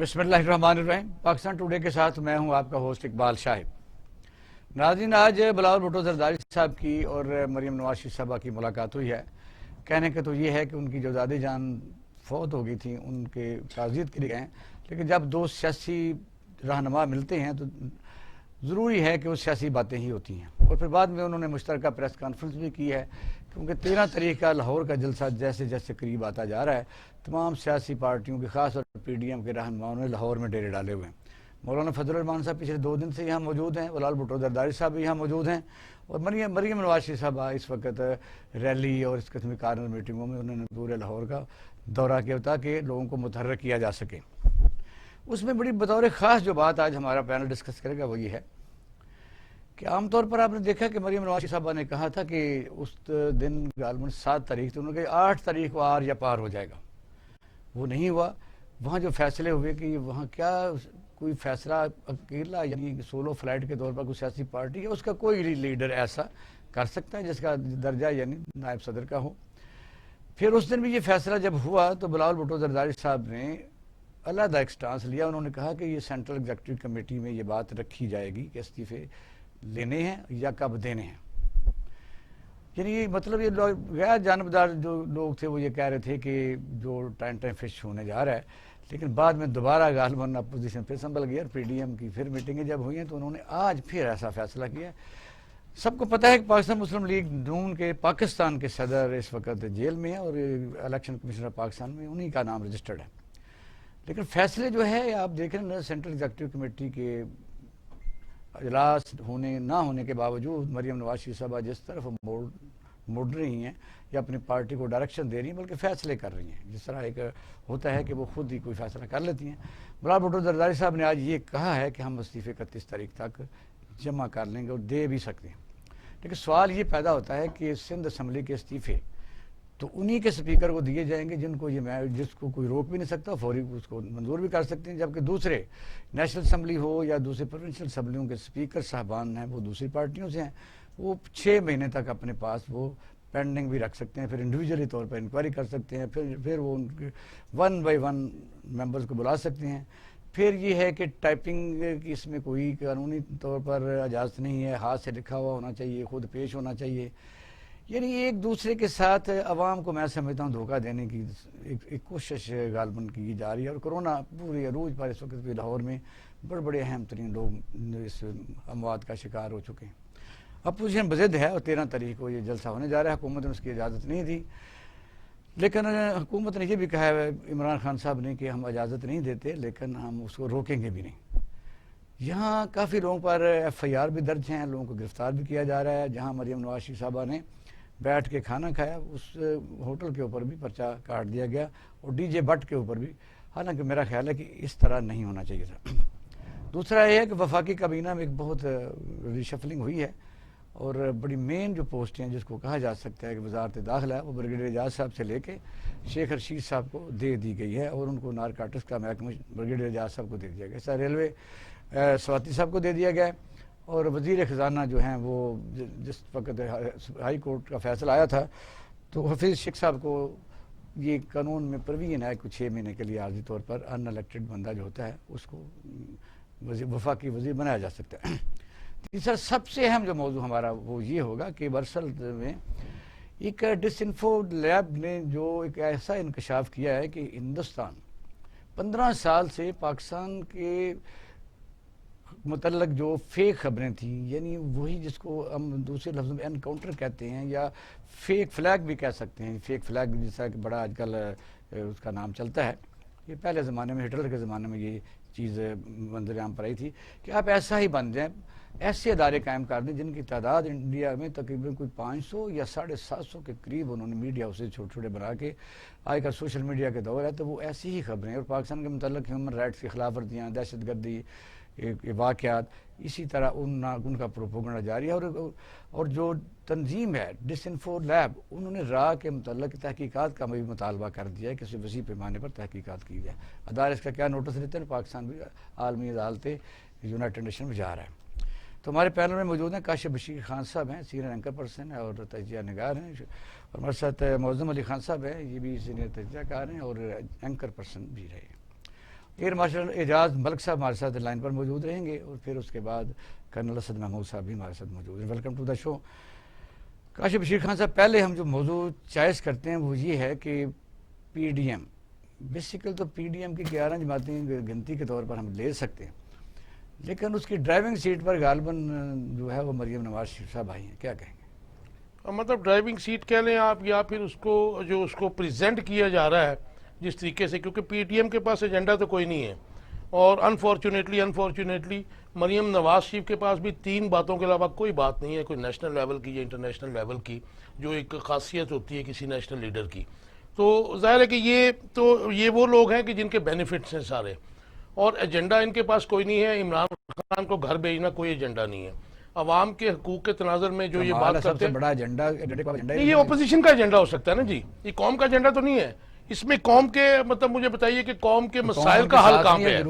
بسم اللہ الرحمن الرحیم۔ پاکستان ٹوڈے کے ساتھ میں ہوں آپ کا ہوسٹ اقبال شاہد۔ ناظرین، آج بلاول بھٹو زرداری صاحب کی اور مریم نواز شریف صاحبہ کی ملاقات ہوئی ہے۔ کہنے کے تو یہ ہے کہ ان کی جو دادی جان فوت ہو گئی تھیں ان کے تعزیت کے لیے گئے، لیکن جب دو سیاسی رہنما ملتے ہیں تو ضروری ہے کہ وہ سیاسی باتیں ہی ہوتی ہیں۔ اور پھر بعد میں انہوں نے مشترکہ پریس کانفرنس بھی کی ہے، کیونکہ 13 تاریخ کا لاہور کا جلسہ جیسے جیسے قریب آتا جا رہا ہے، تمام سیاسی پارٹیوں کے خاص اور پی ڈی ایم کے رہنماؤں نے لاہور میں ڈیرے ڈالے ہوئے ہیں۔ مولانا فضل الرحمان صاحب پچھلے 2 دن سے یہاں موجود ہیں، بلاول بھٹو زرداری صاحب بھی یہاں موجود ہیں، اور مریم نواز شریف صاحبہ اس وقت ریلی اور اس قسم کی کارنر میٹنگوں میں انہوں نے پورے لاہور کا دورہ کیا تاکہ لوگوں کو متحرک کیا جا سکے۔ اس میں بڑی بطور خاص جو بات آج ہمارا پینل ڈسکس کرے گا وہ یہ ہے کہ عام طور پر آپ نے دیکھا کہ مریم نواز شریف صاحبہ نے کہا تھا کہ اس دن غالباً 7 تاریخ تو انہوں نے کہا 8 تاریخ کو آر یا پار ہو جائے گا۔ وہ نہیں ہوا۔ وہاں جو فیصلے ہوئے کہ وہاں کیا کوئی فیصلہ اکیلا یعنی سولو فلائٹ کے طور پر کوئی سیاسی پارٹی ہے اس کا کوئی لیڈر ایسا کر سکتا ہے جس کا درجہ یعنی نائب صدر کا ہو۔ پھر اس دن بھی یہ فیصلہ جب ہوا تو بلاول بھٹو زرداری صاحب نے علیحدہ ایک سٹانس لیا۔ انہوں نے کہا کہ یہ سینٹرل ایگزیکٹو کمیٹی میں یہ بات رکھی جائے گی کہ استعفے لینے ہیں یا کب دینے ہیں۔ یعنی یہ مطلب یہ غیر جانبدار جو لوگ تھے وہ یہ کہہ رہے تھے کہ جو ٹائم فش ہونے جا رہا ہے، لیکن بعد میں دوبارہ غالباً اپوزیشن پھر سنبھل گیا اور پی ڈی ایم کی پھر میٹنگیں جب ہوئی ہیں تو انہوں نے آج پھر ایسا فیصلہ کیا۔ سب کو پتہ ہے کہ پاکستان مسلم لیگ نون کے پاکستان کے صدر اس وقت جیل میں ہیں اور الیکشن کمیشنر پاکستان میں انہی کا نام رجسٹرڈ ہے، لیکن فیصلے جو ہے آپ دیکھ رہے ہیں سینٹرل ایگزیکٹو کمیٹی کے اجلاس ہونے نہ ہونے کے باوجود مریم نواز شریف صاحبہ جس طرف مڑ رہی ہیں یا اپنی پارٹی کو ڈائریکشن دے رہی ہیں بلکہ فیصلے کر رہی ہیں، جس طرح ایک ہوتا ہے کہ وہ خود ہی کوئی فیصلہ کر لیتی ہیں۔ بلاول بھٹو زرداری صاحب نے آج یہ کہا ہے کہ ہم استعفے 31 تاریخ تک جمع کر لیں گے اور دے بھی سکتے ہیں، لیکن سوال یہ پیدا ہوتا ہے کہ سندھ اسمبلی کے استعفے تو انہی کے سپیکر کو دیے جائیں گے جن کو جس کو کوئی روک بھی نہیں سکتا، فوری اس کو منظور بھی کر سکتے ہیں، جبکہ دوسرے نیشنل اسمبلی ہو یا دوسرے پروونشل اسمبلیوں کے سپیکر صاحبان ہیں وہ دوسری پارٹیوں سے ہیں، وہ 6 مہینے تک اپنے پاس وہ پینڈنگ بھی رکھ سکتے ہیں، پھر انڈیویجولی طور پر انکوائری کر سکتے ہیں، پھر وہ ان کے 1 بائی 1 ممبرز کو بلا سکتے ہیں۔ پھر یہ ہے کہ ٹائپنگ کی اس میں کوئی قانونی طور پر اجازت نہیں ہے، ہاتھ سے لکھا ہوا ہونا چاہیے، خود پیش ہونا چاہیے۔ یعنی ایک دوسرے کے ساتھ عوام کو میں سمجھتا ہوں دھوکہ دینے کی ایک کوشش غالباً کی جا رہی ہے، اور کرونا پوری عروج پر اس وقت بھی لاہور میں بڑے اہم ترین لوگ اس اموات کا شکار ہو چکے ہیں۔ اپوزیشن بضد ہے اور 13 تاریخ کو یہ جلسہ ہونے جا رہا ہے۔ حکومت نے اس کی اجازت نہیں دی، لیکن حکومت نے یہ بھی کہا ہے عمران خان صاحب نے کہ ہم اجازت نہیں دیتے لیکن ہم اس کو روکیں گے بھی نہیں۔ یہاں کافی لوگوں پر ایف آئی آر بھی درج ہیں، لوگوں کو گرفتار بھی کیا جا رہا ہے۔ جہاں مریم نواز شریف صاحبہ نے بیٹھ کے کھانا کھایا اس ہوٹل کے اوپر بھی پرچہ کاٹ دیا گیا، اور ڈی جے بٹ کے اوپر بھی، حالانکہ میرا خیال ہے کہ اس طرح نہیں ہونا چاہیے تھا۔ دوسرا یہ ہے کہ وفاقی کابینہ میں ایک بہت ریشفلنگ ہوئی ہے، اور بڑی مین جو پوسٹ ہیں جس کو کہا جا سکتا ہے کہ وزارت داخلہ ہے وہ بریگیڈیئر اعجاز صاحب سے لے کے شیخ رشید صاحب کو دے دی گئی ہے، اور ان کو نارکاٹکس کا محکمہ بریگیڈیئر اعجاز صاحب کو دے دیا گیا، اس طرح ریلوے سواتی صاحب کو دے دیا گیا ہے، اور وزیر خزانہ جو ہیں وہ جس وقت ہائی کورٹ کا فیصلہ آیا تھا تو حفیظ شیخ صاحب کو یہ قانون میں پروین ہے کہ 6 مہینے کے لیے عارضی طور پر ان الیکٹڈ بندہ جو ہوتا ہے اس کو وفاقی وزیر بنایا جا سکتا ہے۔ تیسرا سب سے اہم جو موضوع ہمارا وہ یہ ہوگا کہ برسل میں ایک ڈس انفو لیب نے جو ایک ایسا انکشاف کیا ہے کہ ہندوستان 15 سال سے پاکستان کے متعلق جو فیک خبریں تھیں، یعنی وہی جس کو ہم دوسرے لفظوں میں انکاؤنٹر کہتے ہیں یا فیک فلیگ بھی کہہ سکتے ہیں، فیک فلیگ جیسا کہ بڑا آج کل اس کا نام چلتا ہے، یہ پہلے زمانے میں ہٹلر کے زمانے میں یہ چیز منظر عام پر آئی تھی کہ آپ ایسا ہی بن جائیں، ایسے ادارے قائم کر دیں جن کی تعداد انڈیا میں تقریباً کوئی 500 یا 750 کے قریب انہوں نے میڈیا اسے چھوٹے چھوٹے بنا کے، آج کل سوشل میڈیا کے دور ہے تو وہ ایسی ہی خبریں اور پاکستان کے متعلق ہیومن رائٹس کی خلاف ورزیاں، دہشت گردی واقعات، اسی طرح ان کا پروپیگنڈا جاری ہے، اور جو تنظیم ہے ڈس انفو لیب انہوں نے راہ کے متعلق تحقیقات کا بھی مطالبہ کر دیا ہے کہ کسی وسیع پیمانے پر تحقیقات کی جائے۔ ادارے اس کا کیا نوٹس لیتے ہیں، پاکستان بھی عالمی عدالت یونائٹڈ نیشن میں جا رہا ہے۔ تو ہمارے پینل میں موجود ہیں کاشف بشیر خان صاحب ہیں، سینئر اینکر پرسن ہیں اور تجزیہ نگار ہیں، اور ہمارے ساتھ معظم علی خان صاحب ہیں، یہ بھی سینئر تجزیہ کار ہیں اور اینکر پرسن بھی رہے ہیں۔ ایئر مارشل اعجاز ملک صاحب ہمارے ساتھ لائن پر موجود رہیں گے اور پھر اس کے بعد کرنل اسد محمود صاحب بھی ہمارے ساتھ موجود ہیں. ویلکم ٹو دا شو. کاشف بشیر خان صاحب, پہلے ہم جو موضوع چوائس کرتے ہیں وہ یہ ہے کہ پی ڈی ایم, بیسیکل تو پی ڈی ایم کی 11 جماعتیں گنتی کے طور پر ہم لے سکتے ہیں, لیکن اس کی ڈرائیونگ سیٹ پر غالباً جو ہے وہ مریم نواز شریف صاحب آئی ہیں, کیا کہیں گے؟ مطلب ڈرائیونگ سیٹ کہہ لیں آپ, یا پھر اس کو پریزنٹ کیا جا رہا ہے جس طریقے سے, کیونکہ پی ٹی ایم کے پاس ایجنڈا تو کوئی نہیں ہے, اور انفارچونیٹلی مریم نواز شریف کے پاس بھی 3 باتوں کے علاوہ کوئی بات نہیں ہے, کوئی نیشنل لیول کی یا انٹرنیشنل لیول کی, جو ایک خاصیت ہوتی ہے کسی نیشنل لیڈر کی. تو ظاہر ہے کہ یہ وہ لوگ ہیں کہ جن کے بینیفٹس ہیں سارے, اور ایجنڈا ان کے پاس کوئی نہیں ہے. عمران خان کو گھر بھیجنا کوئی ایجنڈا نہیں ہے. عوام کے حقوق کے تناظر میں جو یہ بات کرتے ہیں, بڑا ایجنڈا نہیں, یہ اپوزیشن کا ایجنڈا ہو سکتا ہے نا جی, یہ قوم کا ایجنڈا تو نہیں ہے. اس میں قوم کے مطلب مجھے بتائیے کہ قوم کے مسائل کا حل کہاں پہ ہے,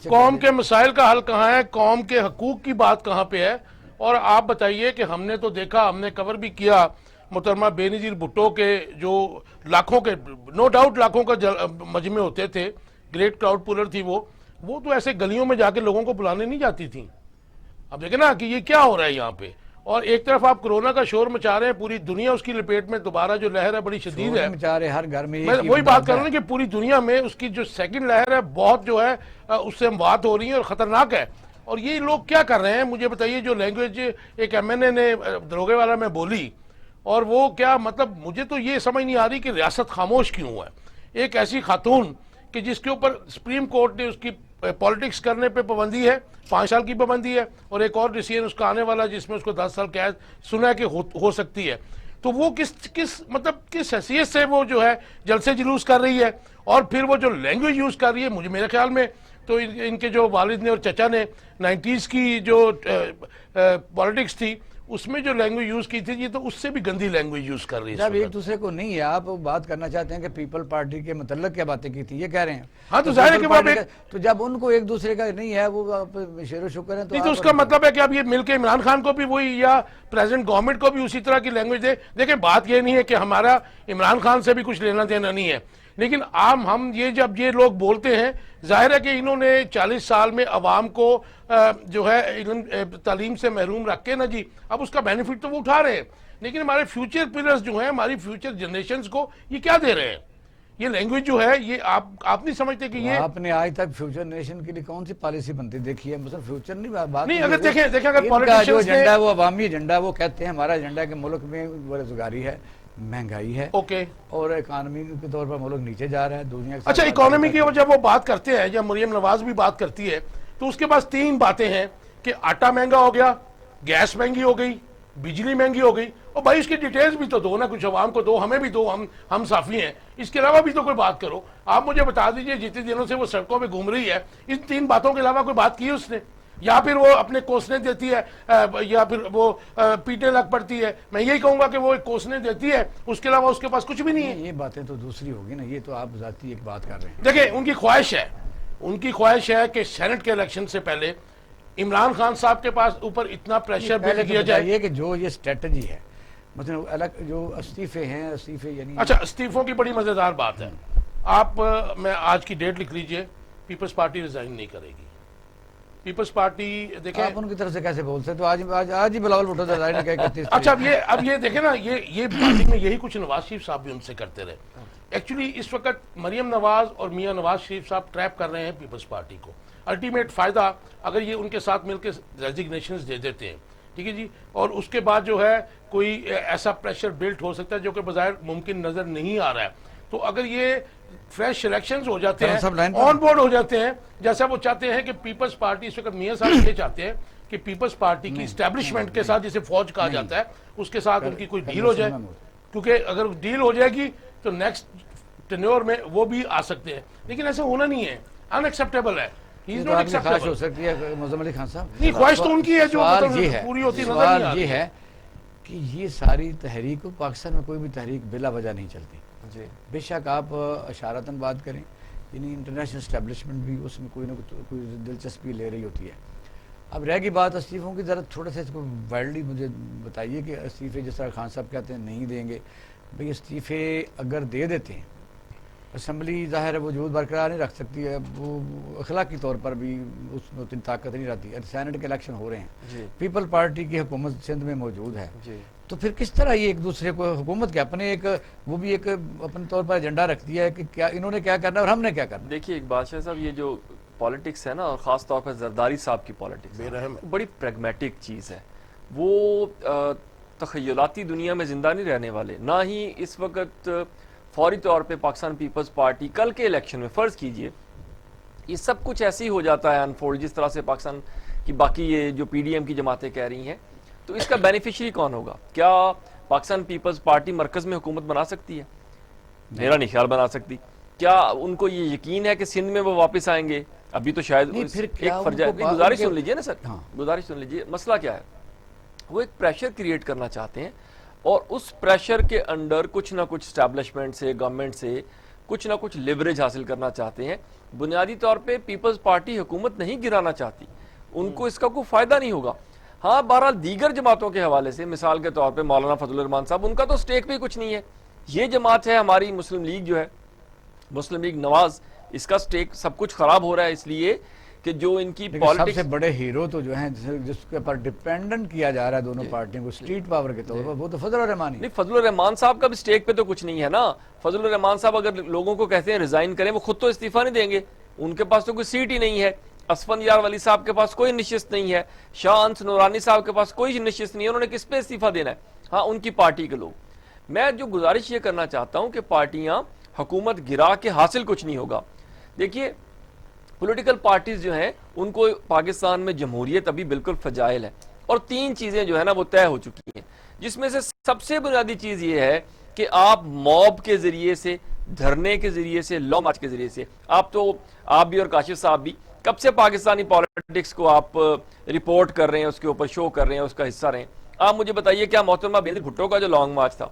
قوم کے مسائل کا حل کہاں ہے, قوم کے حقوق کی بات کہاں پہ ہے. اور آپ بتائیے کہ ہم نے تو دیکھا, ہم نے کور بھی کیا محترمہ بے نظیر بھٹو کے جو لاکھوں کے, نو ڈاؤٹ لاکھوں کا مجمع ہوتے تھے, گریٹ کراؤڈ پولر تھی وہ تو ایسے گلیوں میں جا کے لوگوں کو بلانے نہیں جاتی تھیں. اب دیکھیں نا کہ یہ کیا ہو رہا ہے یہاں پہ, اور ایک طرف آپ کرونا کا شور مچا رہے ہیں, پوری دنیا اس کی لپیٹ میں, دوبارہ جو لہر ہے بڑی شدید ہے, مچا رہے ہر گھر میں, میں وہی بات کر رہا ہوں کہ پوری دنیا میں اس کی جو سیکنڈ لہر ہے بہت جو ہے اس سے اموات ہو رہی ہیں اور خطرناک ہے. اور یہ لوگ کیا کر رہے ہیں مجھے بتائیے, جو لینگویج ایک ایم این اے نے دروگے والا میں بولی, اور وہ کیا مطلب, مجھے تو یہ سمجھ نہیں آ رہی کہ ریاست خاموش کیوں ہے. ایک ایسی خاتون کہ جس کے اوپر سپریم کورٹ نے اس کی پالیٹکس کرنے پہ پابندی ہے, 5 سال کی پابندی ہے, اور ایک اور ڈیسیژن اس کا آنے والا جس میں اس کو 10 سال قید سنا ہے کہ ہو سکتی ہے. تو وہ کس حیثیت سے وہ جو ہے جلسے جلوس کر رہی ہے, اور پھر وہ جو لینگویج یوز کر رہی ہے, مجھے میرے خیال میں تو ان کے جو والد نے اور چچا نے 90s کی جو پالیٹکس تھی اس میں جو لینگویج یوز کی تھی, یہ تو اس سے بھی گندی لینگویج یوز کر رہی ہے. جب ایک دوسرے کو نہیں ہے, آپ بات کرنا چاہتے ہیں کہ پیپل پارٹی کے متعلق کیا باتیں کی تھی, یہ کہہ رہے ہیں. ہاں تو ظاہر ہے کہ تو جب ان کو ایک دوسرے کا نہیں ہے, وہ شیر و شکر ہے, تو اس کا مطلب ہے کہ اب یہ مل کے عمران خان کو بھی وہی, یا پریزیڈنٹ گورنمنٹ کو بھی اسی طرح کی لینگویج دے. دیکھیں بات یہ نہیں ہے کہ ہمارا عمران خان سے بھی کچھ لینا دینا نہیں ہے, لیکن ہم جب یہ لوگ بولتے ہیں, ظاہر ہے کہ انہوں نے 40 سال میں عوام کو جو ہے علم تعلیم سے محروم رکھ کے نا جی, اب اس کا بینیفٹ تو وہ اٹھا رہے ہیں, لیکن ہمارے فیوچر پیلرز جو ہیں, ہماری فیوچر جنریشنز کو یہ کیا دے رہے ہیں. یہ لینگویج جو ہے, یہ آپ نہیں سمجھتے کہ یہ, آپ نے آج تک فیوچر جنریشن کے لیے کون سی پالیسی بنتی دیکھی ہے؟ مثلا فیوچر نہیں بات نہیں, اگر دیکھیں اگر پولیٹیشنز جو ایجنڈا ہے وہ عوامی ایجنڈا, وہ کہتے ہیں ہمارا ایجنڈا ہے کہ ملک میں بےروزگاری ہے, مہنگائی ہے, اوکے, اور اکانومی کے طور پر ملک نیچے جا رہا ہے دنیا. اچھا, اکانومی کی جب وہ بات کرتے ہیں, جب مریم نواز بھی بات کرتی ہے, تو اس کے پاس 3 باتیں ہیں کہ آٹا مہنگا ہو گیا, گیس مہنگی ہو گئی, بجلی مہنگی ہو گئی. اور بھائی اس کی ڈیٹیلز بھی تو دو نا, کچھ عوام کو دو, ہمیں بھی دو, ہم صافی ہیں, اس کے علاوہ بھی تو کوئی بات کرو. آپ مجھے بتا دیجئے جتنے دنوں سے وہ سڑکوں پہ گھوم رہی ہے, ان 3 باتوں کے علاوہ کوئی بات کی ہے اس نے, یا پھر وہ اپنے کوسنے دیتی ہے, یا پھر وہ پیٹے لگ پڑتی ہے. میں یہی کہوں گا کہ وہ ایک کوسنے دیتی ہے, اس کے علاوہ اس کے پاس کچھ بھی نہیں ہے. یہ باتیں تو دوسری ہوگی نا, یہ تو آپ ذاتی ایک بات کر رہے ہیں. دیکھیں ان کی خواہش ہے کہ سینٹ کے الیکشن سے پہلے عمران خان صاحب کے پاس اوپر اتنا پریشر بلڈ کیا جائے. یہ کہ جو یہ اسٹریٹجی ہے, مثلا جو استعفے ہیں, استعفے یعنی, اچھا, استعفوں کی بڑی مزیدار بات ہے. آپ میں آج کی ڈیٹ لکھ لیجئے, پیپلز پارٹی ریزائن نہیں کرے گی. پیپلز پارٹی دیکھیں, آپ ان کی طرف سے کیسے بول سکتے؟ تو آج ہی بلاول بھٹو ریزائن کیا کرتے ہیں. اچھا, اب یہ دیکھیں نا, یہ باتیں میں یہی کچھ نواز شریف صاحب بھی ان سے کرتے رہے. ایکچولی اس وقت مریم نواز اور میاں نواز شریف صاحب ٹریپ کر رہے ہیں پیپلز پارٹی کو. الٹیمیٹ فائدہ اگر یہ ان کے ساتھ مل کے ریزگنیشنز دے دیتے ہیں, ٹھیک ہے جی, اور اس کے بعد جو ہے کوئی ایسا پریشر بلٹ ہو سکتا ہے جو کہ بظاہر ممکن نظر نہیں آ رہا ہے. تو اگر یہ فریش الیکشنز ہو جاتے ہیں, آن بورڈ ہو جاتے ہیں, جیسا وہ چاہتے ہیں کہ پیپلز پارٹی, اس وقت میاں صاحب یہ چاہتے ہیں کہ پیپلز پارٹی کی اسٹیبلشمنٹ کے ساتھ, جسے فوج کہا جاتا ہے, اس کے ساتھ ان کی کوئی ڈیل ہو جائے, کیونکہ اگر ڈیل ہو جائے گی تو نیکسٹ ٹینیور میں وہ بھی آ سکتے ہیں. لیکن ایسا ہونا نہیں ہے, ان ایکسیپٹیبل ہے. خواہش ہو سکتی ہے معظم علی خان صاحب, نہیں, خواہش تو ان کی ہے جو پوری ہوتی نظر نہیں آتی. یہ ہے کہ یہ ساری تحریک, پاکستان میں کوئی بھی تحریک بلا وجہ نہیں چلتی. بے شک آپ اشارتاً بات کریں, یعنی انٹرنیشنل اسٹیبلشمنٹ بھی اس میں کوئی نہ کوئی دلچسپی لے رہی ہوتی ہے. اب رہ گئی بات استعفوں کی, ذرا تھوڑا سا اس کو وائلڈلی مجھے بتائیے کہ استعفے جس طرح خان صاحب کہتے ہیں نہیں دیں گے, بھئی استعفے اگر دے دیتے ہیں اسمبلی ظاہر ہے وجود برقرار نہیں رکھ سکتی ہے، وہ اخلاقی طور پر بھی اس میں اتنی طاقت نہیں رہتی ہے، سینٹ کے الیکشن ہو رہے ہیں، پیپل پارٹی کی حکومت سندھ میں موجود ہے، تو پھر کس طرح یہ ایک دوسرے کو حکومت کے اپنے ایک وہ بھی ایک اپنے طور پر ایجنڈا رکھتی ہے کہ کیا انہوں نے کیا کرنا ہے اور ہم نے کیا کرنا ہے؟ دیکھیے اقبال شاہ صاحب، یہ جو پالیٹکس ہے نا، اور خاص طور پر زرداری صاحب کی پالیٹکس بڑی پریگمیٹک چیز ہے، وہ تخیلاتی دنیا میں زندہ نہیں رہنے والے، نہ ہی اس وقت فوری طور پہ پاکستان پیپلز پارٹی کل کے الیکشن میں فرض کیجئے یہ سب کچھ ایسے ہی ہو جاتا ہے انفولڈ جس طرح سے پاکستان کی باقی یہ جو پی ڈی ایم کی جماعتیں کہہ رہی ہیں، تو اس کا بینیفیشری کون ہوگا؟ کیا پاکستان پیپلز پارٹی مرکز میں حکومت بنا سکتی ہے؟ میرا نہیں خیال بنا سکتی۔ کیا ان کو یہ یقین ہے کہ سندھ میں وہ واپس آئیں گے؟ ابھی تو شاید ایک گزارش سن لیجئے نا سر، گزارش سن لیجئے، مسئلہ کیا ہے؟ وہ ایک پریشر کریٹ کرنا چاہتے ہیں، اور اس پریشر کے انڈر کچھ نہ کچھ اسٹیبلشمنٹ سے، گورنمنٹ سے کچھ نہ کچھ لیوریج حاصل کرنا چاہتے ہیں۔ بنیادی طور پہ پیپلز پارٹی حکومت نہیں گرانا چاہتی، ان کو اس کا کوئی فائدہ نہیں ہوگا۔ ہاں بہرحال دیگر جماعتوں کے حوالے سے، مثال کے طور پہ مولانا فضل الرحمان صاحب، ان کا تو سٹیک بھی کچھ نہیں ہے۔ یہ جماعت ہے ہماری مسلم لیگ جو ہے، مسلم لیگ نواز، اس کا سٹیک سب کچھ خراب ہو رہا ہے اس لیے کہ جو ان کی سب سے بڑے ہیرو تو جو ہیں جس کے پر ڈیپینڈنٹ کیا جا رہا ہے دونوں پارٹیوں کو اسٹریٹ پاور کے طور پر، وہ تو فضل الرحمان ہی۔ نہیں، فضل الرحمان صاحب کا بھی سٹیک پہ تو کچھ نہیں ہے نا۔ فضل الرحمان صاحب اگر لوگوں کو کہتے ہیں ریزائن کریں، وہ خود تو استعفیٰ نہیں دیں گے، ان کے پاس تو کوئی سیٹ ہی نہیں ہے۔ اسفند یار ولی صاحب کے پاس کوئی نشست نہیں ہے، شاہ انس نورانی صاحب کے پاس کوئی نشست نہیں ہے، انہوں نے کس پہ استعفیٰ دینا ہے؟ ہاں ان کی پارٹی کے لوگ۔ میں جو گزارش یہ کرنا چاہتا ہوں کہ پارٹیاں حکومت گرا کے حاصل کچھ نہیں ہوگا۔ دیکھیے پولیٹیکل پارٹیز جو ہیں ان کو پاکستان میں جمہوریت ابھی بالکل فجائل ہے، اور تین چیزیں جو ہے نا وہ طے ہو چکی ہیں، جس میں سے سب سے بنیادی چیز یہ ہے کہ آپ موب کے ذریعے سے، دھرنے کے ذریعے سے، لا مارچ کے ذریعے سے، آپ بھی اور کاشف صاحب بھی کب سے پاکستانی پالیٹکس کو آپ رپورٹ کر رہے ہیں، اس کے اوپر شو کر رہے ہیں، اس کا حصہ رہے ہیں۔ آپ مجھے بتائیے کیا محترمہ بینظیر بھٹو کا جو لانگ مارچ تھا،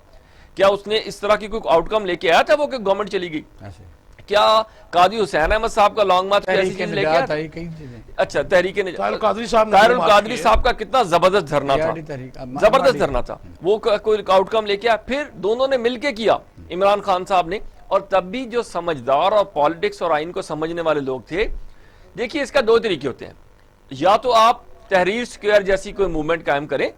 کیا اس نے اس طرح کی کوئی آؤٹ کم لے کے آیا تھا وہ کہ گورنمنٹ چلی گئی؟ کیا قاضی حسین احمد صاحب کا لانگ مارچ ایسی چیز لے کے آیا؟ اچھا، تحریک طاہر القادری صاحب کا کتنا زبردست دھرنا تھا، زبردست دھرنا تھا، وہ کوئی آؤٹ کم لے کے آیا؟ پھر دونوں نے مل کے کیا، عمران خان صاحب نے، اور تب بھی جو سمجھدار اور پالیٹکس اور آئین کو سمجھنے والے لوگ تھے۔ دیکھیے اس کا دو طریقے ہوتے ہیں، یا تو آپ تحریر سکوئر جیسی کوئی موومنٹ قائم کریں،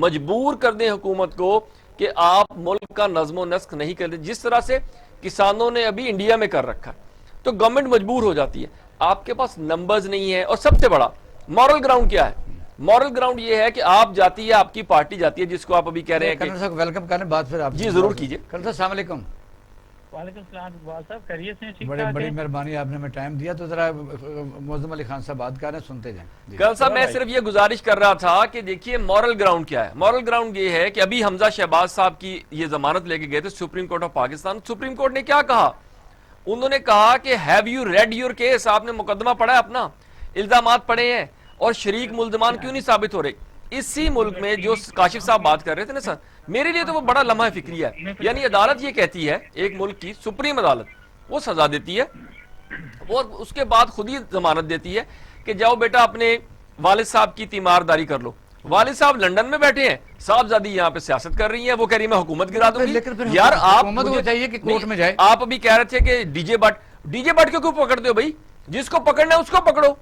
مجبور کر دیں حکومت کو کہ آپ ملک کا نظم و نسق نہیں کر دیں، جس طرح سے کسانوں نے ابھی انڈیا میں کر رکھا ہے، تو گورنمنٹ مجبور ہو جاتی ہے۔ آپ کے پاس نمبرز نہیں ہے، اور سب سے بڑا مورل گراؤنڈ کیا ہے؟ مورل گراؤنڈ یہ ہے کہ آپ جاتی ہے، آپ کی پارٹی جاتی ہے، جس کو آپ ابھی کہہ رہے ہیں کہ ویلکم کرنے بعد پھر آپ جی ضرور کیجئے۔ السلام علیکم۔ وعلیکم السلام اقبال صاحب، خیریت سے ٹھیک بڑی مہربانی، آپ نے ہمیں ٹائم دیا، تو ذرا معظم علی خان صاحب بات کر رہے ہیں، سنتے جائیں۔ کل صاحب میں صرف یہ گزارش کر رہا تھا کہ دیکھیے مورل گراؤنڈ کیا ہے۔ مورل گراؤنڈ یہ ہے کہ ابھی حمزہ شہباز صاحب کی یہ ضمانت لے کے گئے تھے supreme court of Pakistan. Supreme court نے کیا کہا؟ انہوں نے کہا کہ have you read your case, آپ نے مقدمہ پڑھا ہے اپنا، الزامات پڑھے ہیں، اور شریک ملزمان کیوں نہیں ثابت ہو رہے؟ اسی ملک میں جو کاشف صاحب بات کر رہے تھے نا سر، میرے لیے تو وہ بڑا لمحہ فکری ہے۔ یعنی عدالت یہ کہتی ہے، ایک ملک کی سپریم عدالت وہ سزا دیتی ہے، اور اس کے بعد خود ہی ضمانت دیتی ہے کہ جاؤ بیٹا اپنے والد صاحب کی تیمارداری کر لو۔ والد صاحب لندن میں بیٹھے ہیں، صاحبزادی یہاں پہ سیاست کر رہی ہیں، وہ کہہ رہی ہے میں حکومت گرا دوں گی۔ یار آپ چاہیے کہ کورٹ میں جائے۔ آپ ابھی کہہ رہے تھے کہ ڈی جے بٹ کو کیوں پکڑتے ہو بھائی؟ جس کو پکڑنا ہے اس کو پکڑو،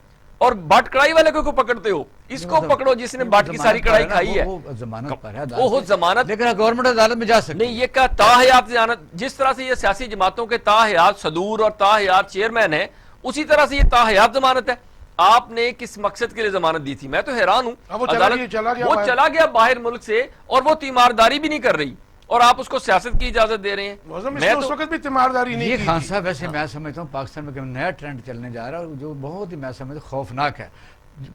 اور بٹ کڑائی والے کو پکڑتے ہو؟ اس کو پکڑو جس نے بٹ کی ساری کڑائی کھائی ہے۔ ضمانت پر ہے، وہ ضمانت، لیکن گورنمنٹ عدالت میں جا سکتی نہیں، یہ کہا تاحیات ضمانت۔ جس طرح سے یہ سیاسی جماعتوں کے تاحیات صدور اور تاحیات چیئرمین ہیں، اسی طرح سے یہ تاحیات ضمانت ہے۔ آپ نے کس مقصد کے لیے ضمانت دی تھی؟ میں تو حیران ہوں۔ وہ چلا گیا باہر ملک سے، اور وہ تیمارداری بھی نہیں کر رہی، اور آپ اس کو سیاست کی اجازت دے رہے ہیں۔ میں اس وقت بھی تیمارداری نہیں کی۔ یہ خان صاحب ویسے میں سمجھتا ہوں پاکستان میں نیا ٹرینڈ چلنے جا رہا ہے، جو بہت ہی میں سمجھتا ہوں خوفناک ہے۔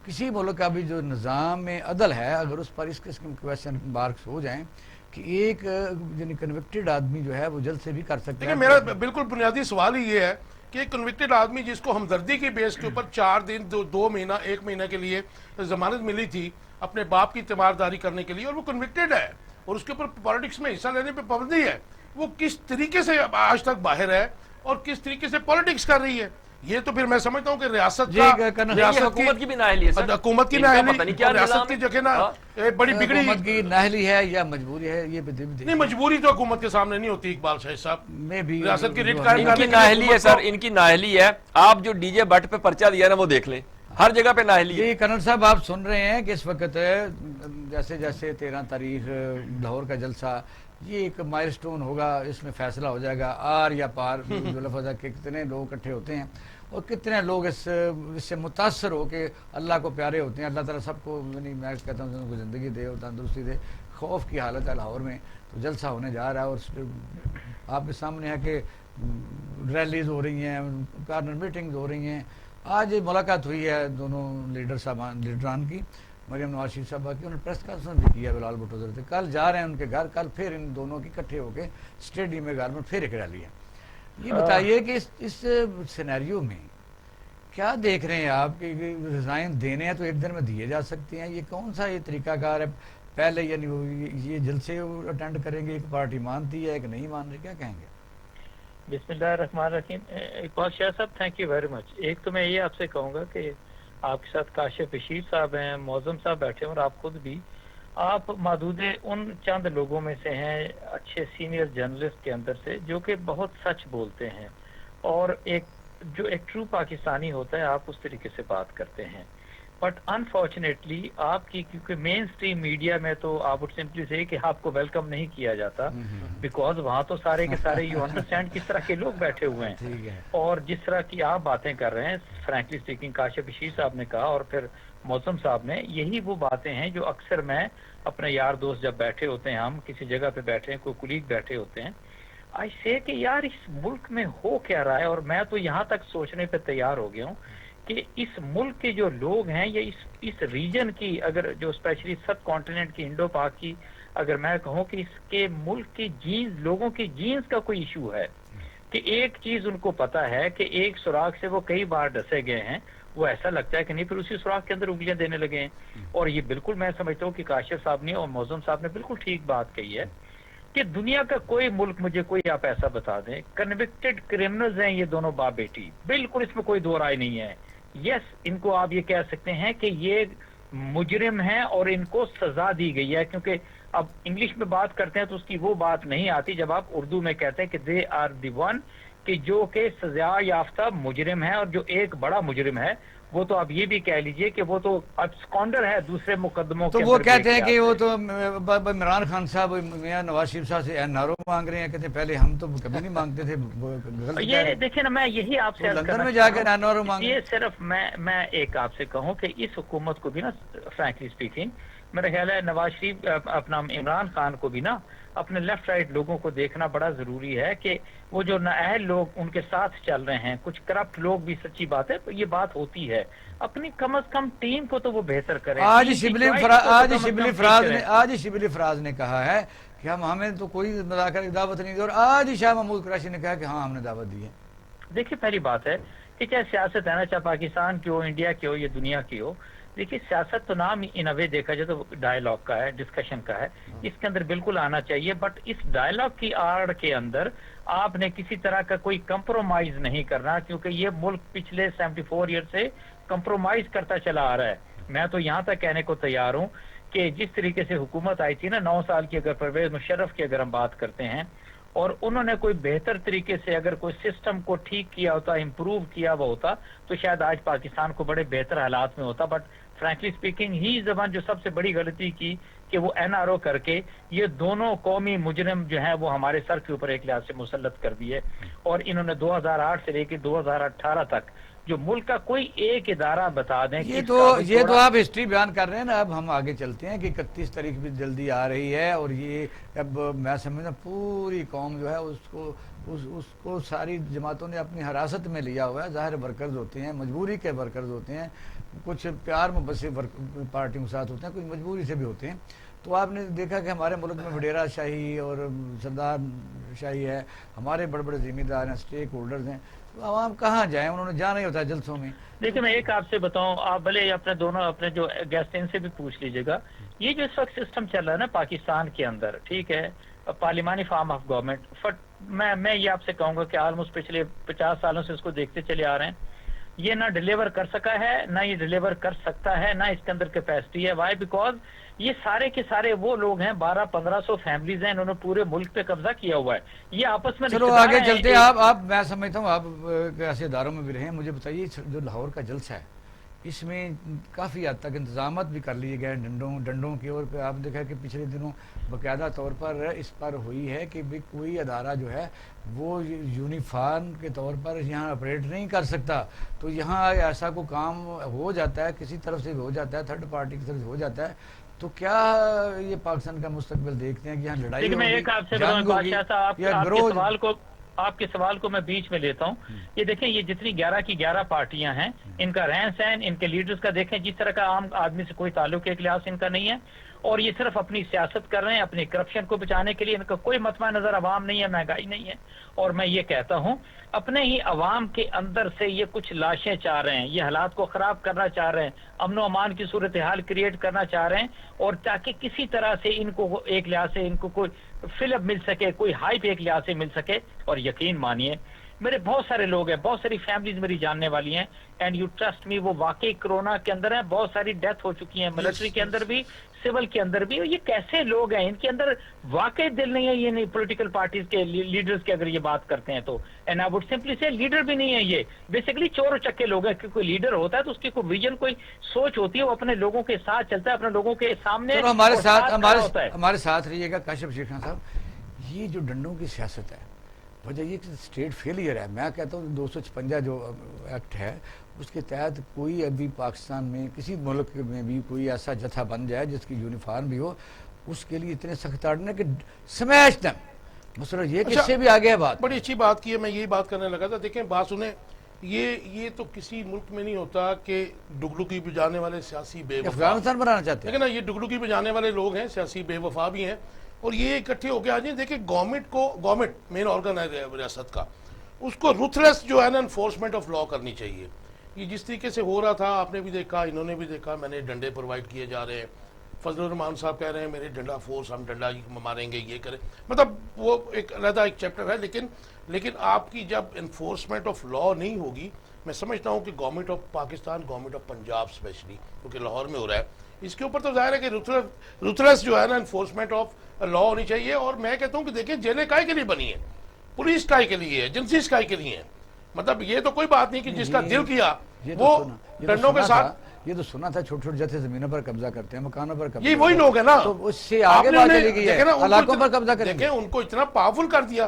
کسی ملک کا بھی جو نظام عدل ہے، اگر اس پر اس قسم کے کویسچن مارکس ہو جائیں کہ ایک یعنی کنوکٹڈ آدمی جو ہے وہ جلد سے بھی کر سکتا ہے۔ میرا بالکل بنیادی سوال ہی یہ ہے کہ ایک کنوکٹڈ آدمی جس کو ہمدردی کی بیس کے اوپر 4 دن 2 مہینہ 1 مہینہ کے لیے ضمانت ملی تھی اپنے باپ کی تیمارداری کرنے کے لیے، اور وہ کنوکٹڈ ہے اور اس کے اوپر پالیٹکس میں حصہ لینے پہ پابندی ہے، وہ کس طریقے سے آج تک باہر ہے اور کس طریقے سے پالیٹکس کر رہی ہے؟ یہ تو پھر میں سمجھتا ہوں کہ ریاست جی، یہ حکومت کی بھی نااہلی ہے سر، حکومت کی ان کا نااہلی پتہ نہیں کیا اور ریاست نظام کی ہے۔ جگہ نا بڑی بگڑی حکومت کی نااہلی ہے یا مجبوری ہے، یہ نہیں، مجبوری تو حکومت کے سامنے نہیں ہوتی اقبال شاہد صاحب، میں بھی ریاست کی ریٹ جو قائم ان کرنے کی کے لیے نااہلی ہے حکومت سر، کو- ان کی نااہلی ہے۔ آپ جو ڈی جے بٹ پہ پرچہ دیا نا وہ دیکھ لیں، ہر جگہ پہ نااہلی ہے۔ جی کرنل صاحب، آپ سن رہے ہیں کہ اس وقت جیسے جیسے 13 تاریخ لاہور کا جلسہ، یہ ایک مائل سٹون ہوگا، اس میں فیصلہ ہو جائے گا آر یا پار ذوالفضل کے کتنے لوگ اکٹھے ہوتے ہیں اور کتنے لوگ اس سے متاثر ہو کے اللہ کو پیارے ہوتے ہیں۔ اللہ تعالیٰ سب کو، یعنی میں کہتا ہوں ان کو زندگی دے اور تندرستی دے۔ خوف کی حالت ہے لاہور میں، تو جلسہ ہونے جا رہا ہے اور آپ کے سامنے ہے کہ ریلیز ہو رہی ہیں، کارنر میٹنگز ہو رہی ہیں۔ آج ملاقات ہوئی ہے دونوں لیڈران کی، مریم نواز شریف صاحبہ کی، انہوں نے پریس کانفرنس بھی کیا بلال بھٹو سے۔ کل جا رہے ہیں ان کے گھر، کل پھر ان دونوں کی اکٹھے ہو کے اسٹیڈیم میں گھر میں پھر ایک ریلی ہے۔ یہ بتائیے کہ اس سینیریو میں کیا دیکھ رہے ہیں آپ کہ ریزائن دینے ہیں تو ایک دن میں دیے جا سکتے ہیں؟ یہ کون سا یہ طریقہ کار ہے؟ پہلے یعنی یہ جلسے اٹینڈ کریں گے، ایک پارٹی مانتی ہے ایک نہیں مان رہی، کیا کہیں گے؟ بسم اللہ الرحمن الرحیم۔ اقبال شاہ صاحب تھینک یو ویری مچ۔ ایک تو میں یہ آپ سے کہوں گا کہ آپ کے ساتھ کاشف بشیر صاحب ہیں، معظم صاحب بیٹھے ہیں، اور آپ خود بھی، آپ محدود ان چند لوگوں میں سے ہیں اچھے سینئر جرنلسٹ کے اندر سے جو کہ بہت سچ بولتے ہیں، اور ایک ٹرو پاکستانی ہوتا ہے آپ اس طریقے سے بات کرتے ہیں۔ بٹ انفارچونیٹلی آپ کی، کیونکہ مین سٹریم میڈیا میں تو آپ وڈ سمپلی سے کہ آپ کو ویلکم نہیں کیا جاتا، بیکاز وہاں تو سارے کے سارے یو انڈرسٹینڈ کس طرح کے لوگ بیٹھے ہوئے ہیں، ٹھیک ہے۔ اور جس طرح کی آپ باتیں کر رہے ہیں، فرینکلی اسپیکنگ کاشف بشیر صاحب نے کہا اور پھر موسم صاحب نے، یہی وہ باتیں ہیں جو اکثر میں اپنے یار دوست جب بیٹھے ہوتے ہیں، ہم کسی جگہ پہ بیٹھے ہیں، کوئی کولیگ بیٹھے ہوتے ہیں، آئی سے کہ یار اس ملک میں ہو کیا رہا ہے، اور میں تو یہاں تک سوچنے پہ تیار ہو گیا ہوں کہ اس ملک کے جو لوگ ہیں یا اس ریجن کی، اگر جو اسپیشلی سب کانٹیننٹ کی، انڈو پاک کی، اگر میں کہوں کہ اس کے ملک کی جینز، لوگوں کی جینز کا کوئی ایشو ہے کہ ایک چیز ان کو پتا ہے کہ ایک سوراخ سے وہ کئی بار ڈسے گئے ہیں، وہ ایسا لگتا ہے کہ نہیں، پھر اسی سوراخ کے اندر انگلیاں دینے لگے ہیں۔ اور یہ بالکل میں سمجھتا ہوں کہ کاشف صاحب نے اور موزم صاحب نے بالکل ٹھیک بات کہی ہے کہ دنیا کا کوئی ملک، مجھے کوئی آپ ایسا بتا دیں، کنوکٹڈ کرمنلز ہیں یہ دونوں باپ بیٹی، بالکل اس میں کوئی دو رائے نہیں ہے۔ یس، ان کو آپ یہ کہہ سکتے ہیں کہ یہ مجرم ہیں اور ان کو سزا دی گئی ہے، کیونکہ اب انگلش میں بات کرتے ہیں تو اس کی وہ بات نہیں آتی جب آپ اردو میں کہتے ہیں کہ دے آر دی ون، کہ جو کہ سزا یافتہ مجرم ہے، اور جو ایک بڑا مجرم ہے وہ تو آپ یہ بھی کہہ لیجئے کہ وہ تو ابسکانڈر ہے دوسرے مقدموں تو کے وہ اندر کہتے ہیں بے کہ وہ قیاس تو عمران خان صاحب میاں نواز شریف صاحب سے این آر او مانگ رہے ہیں، کہتے ہیں پہلے ہم تو کبھی نہیں مانگتے تھے، غلط کہہ رہے یہ ہیں۔ دیکھیں نا، میں یہی آپ سے وہ عرض لندن کرنا میں جا کے چاہتا ہوں، این آر او مانگے۔ یہ صرف میں ایک آپ سے کہوں کہ اس حکومت کو بھی نا، فرینکلی اسپیکنگ، میرا خیال ہے نواز شریف اپنا عمران خان کو بھی نا اپنے لیفٹ رائٹ لوگوں کو دیکھنا بڑا ضروری ہے کہ وہ جو نااہل لوگ ان کے ساتھ چل رہے ہیں، کچھ کرپٹ لوگ بھی، سچی بات ہے یہ بات ہوتی ہے، اپنی کم از کم ٹیم کو تو وہ بہتر کریں۔ آج ٹیم کی شبلی چوائس کو تو آج کم از کم شبلی ٹھیک فراز کریں۔ نے شبلی فراز نے کہا ہے کہ ہمیں تو کوئی مذاکرہ کی دعوت نہیں دی، اور آج ہی شاہ محمود قریشی نے کہا کہ ہاں ہم نے دعوت دی ہے۔ دیکھیے پہلی بات ہے کہ چاہے سیاست ہے نا، چاہے پاکستان کی ہو، انڈیا کی ہو یا دنیا کی ہو، دیکھیے سیاست تو نام ان اوے دیکھا جائے تو ڈائیلاگ کا ہے، ڈسکشن کا ہے، اس کے اندر بالکل آنا چاہیے، بٹ اس ڈائیلاگ کی آڑ کے اندر آپ نے کسی طرح کا کوئی کمپرومائز نہیں کرنا، کیونکہ یہ ملک پچھلے 74 ایئر سے کمپرومائز کرتا چلا آ رہا ہے۔ میں تو یہاں تک کہنے کو تیار ہوں کہ جس طریقے سے حکومت آئی تھی نا 9 سال کی، اگر پرویز مشرف کی اگر ہم بات کرتے ہیں، اور انہوں نے کوئی بہتر طریقے سے اگر کوئی سسٹم کو ٹھیک کیا ہوتا، امپروو کیا ہوا ہوتا، تو شاید آج پاکستان کو بڑے بہتر حالات میں ہوتا۔ بٹ فرینکلی اسپیکنگ ہی زبان جو سب سے بڑی غلطی کی کہ وہ این آر او کر کے یہ دونوں قومی مجرم جو ہیں وہ ہمارے سر کے اوپر ایک لحاظ سے مسلط کر دیے، اور انہوں نے 2008 سے لے کے 2018 تک جو ملک کا کوئی ایک ادارہ بتا دیں کہ یہ اس تو قابل یہ تو تھوڑا- آپ ہسٹری بیان کر رہے ہیں نا، اب ہم آگے چلتے ہیں کہ 31 تاریخ بھی جلدی آ رہی ہے، اور یہ اب میں سمجھتا پوری قوم جو ہے اس کو ساری جماعتوں نے اپنی حراست میں لیا ہوا ہے۔ ظاہر ورکرز ہوتے ہیں، مجبوری کے ورکرز ہوتے ہیں، کچھ پیار محبت پارٹیوں کے ساتھ ہوتے ہیں، کچھ مجبوری سے بھی ہوتے ہیں۔ تو آپ نے دیکھا کہ ہمارے ملک میں وڈیرا شاہی اور سردار شاہی ہے، ہمارے بڑے بڑے ذمہ دار ہیں، سٹیک ہولڈرز ہیں، تو عوام کہاں جائیں؟ انہوں نے جانا ہی ہوتا ہے جلسوں میں۔ دیکھیں میں ایک آپ سے بتاؤں، آپ بھلے اپنے دونوں اپنے جو گیسٹ ان سے بھی پوچھ لیجئے گا، یہ جو اس وقت سسٹم چل رہا ہے نا پاکستان کے اندر، ٹھیک ہے، پارلیمانی فارم آف گورنمنٹ، میں یہ آپ سے کہوں گا کہ آلموسٹ پچھلے 50 سالوں سے اس کو دیکھتے چلے آ رہے ہیں یہ نہ ڈیلیور کر سکا ہے، نہ یہ ڈیلیور کر سکتا ہے، نہ اس کے اندر کیپیسٹی ہے. وائی بیکاز یہ سارے کے سارے وہ لوگ ہیں، 1200-1500 فیملیز ہیں، انہوں نے پورے ملک پہ قبضہ کیا ہوا ہے. یہ آپس میں چلو رشتہ دار آگے ہیں. چلتے ہیں. آپ میں سمجھتا ہوں آپ ایسے اداروں میں بھی رہے ہیں. مجھے بتائیے جو لاہور کا جلسہ ہے اس میں کافی حد تک انتظامات بھی کر لیے گئے ڈنڈوں کی، اور آپ دیکھا کہ پچھلے دنوں باقاعدہ طور پر اس پر ہوئی ہے کہ بھی کوئی ادارہ جو ہے وہ یونیفارم کے طور پر یہاں آپریٹ نہیں کر سکتا. تو یہاں ایسا کوئی کام ہو جاتا ہے، کسی طرف سے ہو جاتا ہے، تھرڈ پارٹی کی طرف سے ہو جاتا ہے، تو کیا یہ پاکستان کا مستقبل دیکھتے ہیں کہ یہاں لڑائی لیکن میں ہوگی، ایک آپ سے جنگ ہوگی بادشاہ صاحب یا آپ کے گروہ؟ سوال کو میں بیچ میں لیتا ہوں. یہ دیکھیں، یہ جتنی 11 کی 11 پارٹیاں ہیں، ان کا رہن سہن، ان کے لیڈرز کا دیکھیں، جس طرح کا عام آدمی سے کوئی تعلق ایک لحاظ سے ان کا نہیں ہے، اور یہ صرف اپنی سیاست کر رہے ہیں اپنی کرپشن کو بچانے کے لیے. ان کا کوئی مطمع نظر عوام نہیں ہے، مہنگائی نہیں ہے. اور میں یہ کہتا ہوں اپنے ہی عوام کے اندر سے یہ کچھ لاشیں چاہ رہے ہیں، یہ حالات کو خراب کرنا چاہ رہے ہیں، امن و امان کی صورتحال کریٹ کرنا چاہ رہے ہیں، اور تاکہ کسی طرح سے ان کو ایک لحاظ سے ان کو کوئی فل اپ مل سکے، کوئی ہائپ ایک لحاظ سے مل سکے. اور یقین مانیے میرے بہت سارے لوگ ہیں، بہت ساری فیملیز میری جاننے والی ہیں، اینڈ یو ٹرسٹ می، وہ واقعی کرونا کے اندر ہیں، بہت ساری ڈیتھ ہو چکی ہیں، ملٹری کے اندر بھی، سول کے اندر بھی. یہ کیسے لوگ ہیں؟ ان کے اندر واقعی دل نہیں ہے. یہ نہیں پولیٹیکل پارٹیز کے لیڈرز کی اگر یہ بات کرتے ہیں تو، اینڈ آئی وڈ سمپلی سے لیڈر بھی نہیں ہے. یہ بیسیکلی چور و چکے لوگ ہیں. کوئی لیڈر ہوتا ہے تو اس کی کوئی ویژن، کوئی سوچ ہوتی ہے، وہ اپنے لوگوں کے ساتھ چلتا ہے، اپنے لوگوں کے سامنے چلو ہمارے اور ساتھ کھڑا ہوتا ہے. ہمارے ساتھ رہیے گا کاشف شیخ خان صاحب. یہ جو ڈنڈوں کی سیاست ہے، وجہ یہ کہ اسٹیٹ فیلئر ہے. میں کہتا ہوں 256 جو ایکٹ ہے اس کے تحت کوئی ابھی پاکستان میں کسی ملک میں بھی کوئی ایسا جتھا بن جائے جس کی یونیفارم بھی ہو، اس کے لیے اتنے سخت آرڈر کہ سمیش دم. مسئلہ یہ کہ اس سے بھی آگے ہے بات. بڑی اچھی بات کی ہے، میں یہی بات کرنے لگا تھا. دیکھیں بات سنیں، یہ تو کسی ملک میں نہیں ہوتا کہ ڈگڈگی بجانے والے سیاسی بے وفا، افغانستان بنانا چاہتے ہیں. لیکن نا یہ ڈگڈگی بجانے والے لوگ ہیں، سیاسی بے وفا بھی ہیں، اور یہ اکٹھے ہو کے آ جائیں. دیکھیں گورنمنٹ مین آرگن ہے ریاست کا، اس کو روتھلیس جو ہے نا انفورسمنٹ آف لا کرنی چاہیے. یہ جس طریقے سے ہو رہا تھا آپ نے بھی دیکھا، انہوں نے بھی دیکھا، میں نے ڈنڈے پرووائڈ کیے جا رہے ہیں. فضل الرحمان صاحب کہہ رہے ہیں میرے ڈنڈا فورس، ہم ڈنڈا ماریں گے، یہ کریں. مطلب وہ ایک علیحدہ ایک چیپٹر ہے. لیکن آپ کی جب انفورسمنٹ آف لا نہیں ہوگی، میں سمجھتا ہوں کہ government of Pakistan, government of Punjab specially کیونکہ لاہور میں ہو رہا ہے، اس کے اوپر تو ظاہر ہے کہ روتھلیس جو ہے نا انفورسمنٹ آف لا ہونی چاہیے. اور میں کہتا ہوں کہ دیکھیں جیلیں کائے کے لیے بنی ہیں؟ پولیس کائے کے لیے ہے، ایجنسیز کائے کے لیے ہیں. مطلب یہ تو کوئی بات نہیں کہ جس کا دل کیا وہ ڈنڈوں کے ساتھ. یہ تو سنا تھا چھوٹے چھوٹے جیسے زمینوں پر قبضہ کرتے ہیں، مکانوں پر قبضہ. یہ وہی لوگ ہیں نا، تو اس سے آگے بات چلی گئی ہے، علاقوں پر قبضہ کریں. دیکھیں ان کو اتنا پاورفل کر دیا.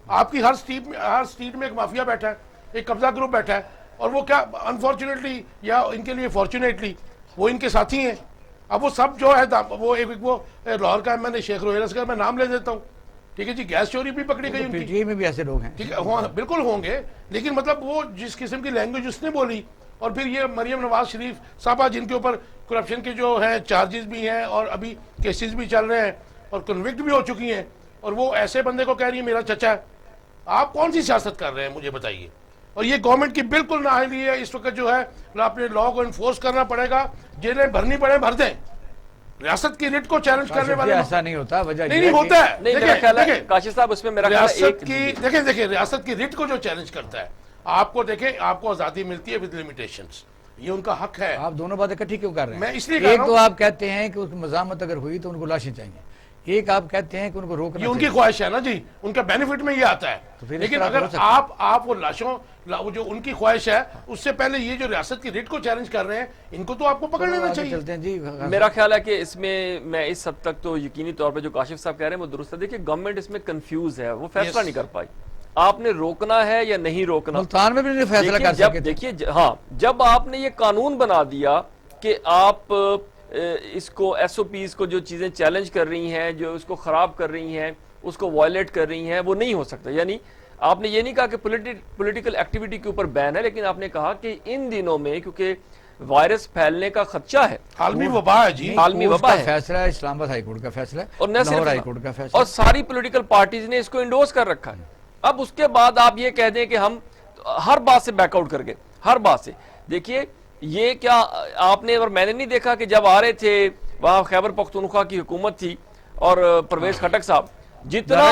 آپ کی ہر سٹریٹ میں ایک مافیا بیٹھا ہے، ایک قبضہ گروپ بیٹھا ہے، اور وہ کیا انفارچونیٹلی یا ان کے لیے فارچونیٹلی وہ ان کے ساتھی ہیں. اب وہ سب جو ہے وہ لاہور کا میں نے شیخ روہیل اصغر میں نام لے دیتا ہوں، ٹھیک ہے جی، گیس چوری بھی پکڑی گئی ان کی. پی ٹی آئی میں بھی ایسے لوگ ہیں، ٹھیک ہے، بالکل ہوں گے. لیکن مطلب وہ جس قسم کی لینگویج اس نے بولی، اور پھر یہ مریم نواز شریف صاحبہ جن کے اوپر کرپشن کے جو ہیں چارجز بھی ہیں اور ابھی کیسز بھی چل رہے ہیں اور کنوکٹ بھی ہو چکی ہیں، اور وہ ایسے بندے کو کہہ رہی ہے میرا چچا ہے. آپ کون سی سیاست کر رہے ہیں مجھے بتائیے؟ اور یہ گورنمنٹ کی بالکل نااہلی ہے. اس وقت جو ہے اپنے لا کو انفورس کرنا پڑے گا، جیلیں بھرنی پڑے بھر دیں. ریاست کی ریٹ کو چیلنج کرنے والے ایسا نہیں ہوتا. وجہ نہیں ہوتا ہے. نہیں، میرا خیال ہے کاشف صاحب اس میں میرا خیال ہے دیکھیں ریاست کی ریٹ کو جو چیلنج کرتا ہے، آپ کو دیکھیں آپ کو آزادی ملتی ہے ود لمیٹیشنز، یہ ان کا حق ہے. آپ دونوں باتیں اکٹھی کیوں کر رہے ہیں؟ میں اس لیے کہہ رہا ایک ہوں، تو آپ کہتے ہیں کہ اس کی مزاحمت اگر ہوئی تو ان کو لاشیں چاہیے، ایک آپ کہتے ہیں کہ ان کو روکنا یہ ان کی چاہیے. خواہش ہے نا جی، ان کا بینیفٹ میں یہ آتا ہے. پھر اس لیکن طرح اگر ہو سکتا ہے. آپ وہ لاشوں جو ان کی خواہش ہے، اس سے پہلے یہ جو ریاست کی ریٹ کو چیلنج کر رہے ہیں، ان کو تو آپ کو پکڑ لینا آگے چاہیے. چلتے ہیں جی. میرا خیال ہے کہ اس میں اس حد تک تو یقینی طور پہ جو کاشف صاحب کہہ رہے ہیں وہ درست ہے. دیکھیے گورنمنٹ اس میں کنفیوز ہے، وہ فیصلہ نہیں کر پائی آپ نے روکنا ہے یا نہیں روکنا. ملتان میں بھی نہیں فیصلہ کر سکے. دیکھیے ہاں، جب آپ نے یہ قانون بنا دیا کہ آپ اس کو ایس او پیز کو جو چیزیں چیلنج کر رہی ہیں، جو اس کو خراب کر رہی ہیں، اس کو وائلیٹ کر رہی ہیں، وہ نہیں ہو سکتا. یعنی آپ نے یہ نہیں کہا کہ پولیٹیکل ایکٹیویٹی کے اوپر بین ہے، لیکن آپ نے کہا کہ ان دنوں میں کیونکہ وائرس پھیلنے کا خدشہ ہے، عالمی وبا ہے جی، عالمی وبا ہے، فیصلہ ہے اسلام آباد ہائی کورٹ کا فیصلہ ہے، اور نہ لاہور صرف ہائی کورٹ کا فیصلہ اور ساری پولیٹیکل پارٹیز نے اس کو انڈورس کر رکھا ہے. اب اس کے بعد آپ یہ کہہ دیں کہ ہم ہر بات سے بیک آؤٹ کر گئے، ہر بات سے. دیکھیے یہ کیا آپ نے اور میں نے نہیں دیکھا کہ جب آ رہے تھے وہاں خیبر پختونخوا کی حکومت تھی اور پرویز خٹک صاحب، جتنا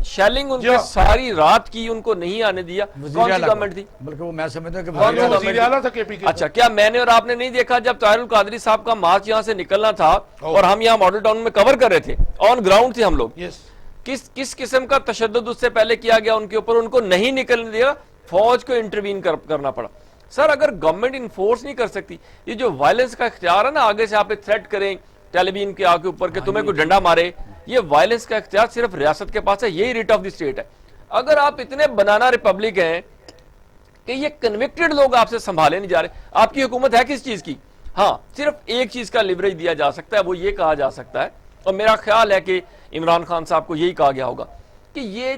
شیلنگ ان کے ساری رات کی ان کو نہیں آنے دیا. کون سی گورنمنٹ تھی؟ بلکہ وہ میں سمجھتا ہوں کہ وزیر اعلیٰ تھا کے پی کے. اچھا کیا میں نے اور آپ نے نہیں دیکھا جب طاہر القادری صاحب کا مارچ یہاں سے نکلنا تھا اور ہم یہاں ماڈل ٹاؤن میں کور کر رہے تھے, آن گراؤنڈ تھے ہم لوگ, کس قسم کا تشدد اس سے پہلے کیا گیا ان کے اوپر, ان کو نہیں نکلنے دیا, فوج کو انٹروین کرنا پڑا. سر اگر گورنمنٹ انفورس نہیں کر سکتی, یہ جو وائلنس کا اختیار ہے نا, آگے سے آپ تھریٹ کریں ٹیلی ویژن کے آگے اوپر کہ تمہیں کوئی ڈنڈا مارے, یہ وائلنس کا اختیار صرف ریاست کے پاس ہے, یہی ریٹ آف دی اسٹیٹ ہے. اگر آپ اتنے بنانا ریپبلک ہیں کہ یہ کنوکٹڈ لوگ آپ سے سنبھالے نہیں جا رہے, آپ کی حکومت ہے کس چیز کی؟ ہاں صرف ایک چیز کا لیوریج دیا جا سکتا ہے, وہ یہ کہا جا سکتا ہے, اور میرا خیال ہے کہ عمران خان صاحب کو یہی کہا گیا ہوگا کہ یہ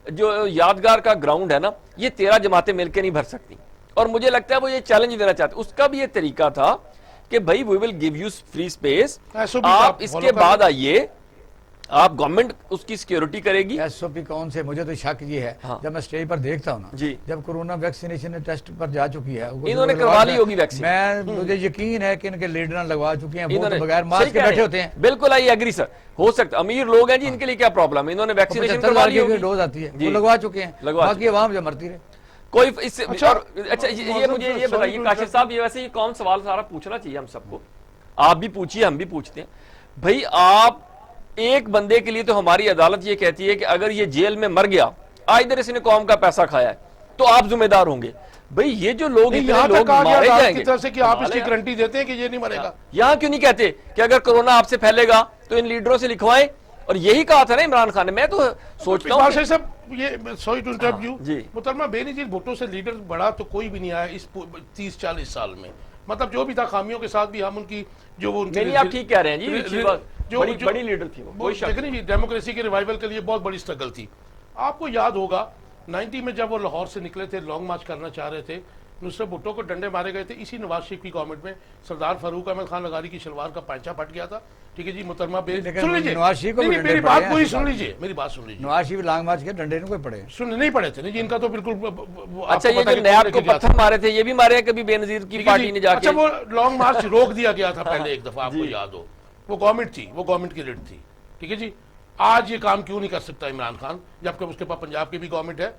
جو یادگار کا گراؤنڈ ہے نا, یہ 13 جماعتیں مل کے نہیں بھر سکتی, اور مجھے لگتا ہے وہ یہ چیلنج دینا چاہتے. اس کا بھی یہ طریقہ تھا کہ بھائی we will give you free space, آپ اس کے بعد آئیے, آپ گورنمنٹ اس کی سیکیورٹی کرے گی. ایس او پی کون سے؟ مجھے تو شک یہ ہے, جب میں اسٹیج پر دیکھتا ہوں نا, جب کورونا ویکسینیشن ٹیسٹ پر جا چکی ہے, انہوں نے کروا لی ہوگی ویکسین, مجھے یقین ہے کہ ان کے لیڈر لگوا چکے ہیں, وہ بغیر ماسک کے بیٹھے ہوتے ہیں. بالکل آئی ایگری سر, ہو سکتا امیر لوگ ہیں جی, ان کے لیے کیا پرابلم ہے, انہوں نے ویکسینیشن کروا لی ہوگی, ڈوز آتی ہے وہ لگوا چکے ہیں, باقی عوام جو مرتی رہے. کوئی اچھا یہ مجھے یہ بتائیے کاشف صاحب, یہ ویسے یہ کون سوال سارا پوچھنا چاہیے ہم سب کو, آپ بھی پوچھیے ہم بھی پوچھتے ہیں بھائی. آپ ایک بندے کے لیے تو ہماری عدالت یہ کہتی ہے کہ اگر یہ جیل میں مر گیا, ادھر اس نے قوم کا پیسہ کھایا ہے, تو آپ ذمہ دار ہوں گے. بھئی یہ جو لوگ اتنے لوگ مارے جائیں گے, طرف سے کہ آپ اس کی گارنٹی دیتے ہیں کہ یہ نہیں مرے گا, یہاں کیوں نہیں کہتے کہ اگر کورونا آپ سے پھیلے گا تو ان لیڈروں سے لکھوائیں؟ اور یہی کہا تھا نا عمران خان نے. میں تو سوچتا ہوں صاحب, یہ سوری ٹو انٹرپٹ یو, محترمہ بے نظیر بھٹو سے لیڈر بڑا تو کوئی بھی نہیں آیا اس 30-40 سال میں. مطلب جو بھی تھا خامیوں کے ساتھ بھی ہم ان کی جو وہ نہیں, آپ ٹھیک کہہ رہے ہیں جی, بڑی لیڈر تھی وہ, ڈیموکریسی کے ریوائیول کے لیے بہت بڑی سٹرگل تھی. آپ کو یاد ہوگا 90 میں جب وہ لاہور سے نکلے تھے, لانگ مارچ کرنا چاہ رہے تھے, نصرت بھٹو کو ڈنڈے مارے گئے تھے اسی نواز شریف کی گورنمنٹ میں. سردار فاروق احمد خان لغاری کی شلوار کا پانچا پھٹ گیا تھا. ٹھیک ہے جی محترمہ, سن لیجیے میری بات پوری سن لیجیے, میری بات سن لیجیے. نواز شریف لانگ مارچ کے ڈنڈے نہیں کوئی پڑے, نہیں پڑے تھے جی, ان کا تو بالکل. اچھا یہ جو نیاب کو پتھر مارے تھے یہ بھی مارے ہیں کبھی بے نظیر کی پارٹی نے جا کے؟ اچھا وہ لانگ مارچ روک دیا گیا تھا پہلے ایک دفعہ, آپ کو یاد ہو, وہ گورنمنٹ تھی, وہ گورنمنٹ کی لیڈ تھی. ٹھیک ہے جی, آج یہ کام کیوں نہیں کر سکتا عمران خان, جبکہ اس کے پاس پنجاب کی بھی گورنمنٹ ہے,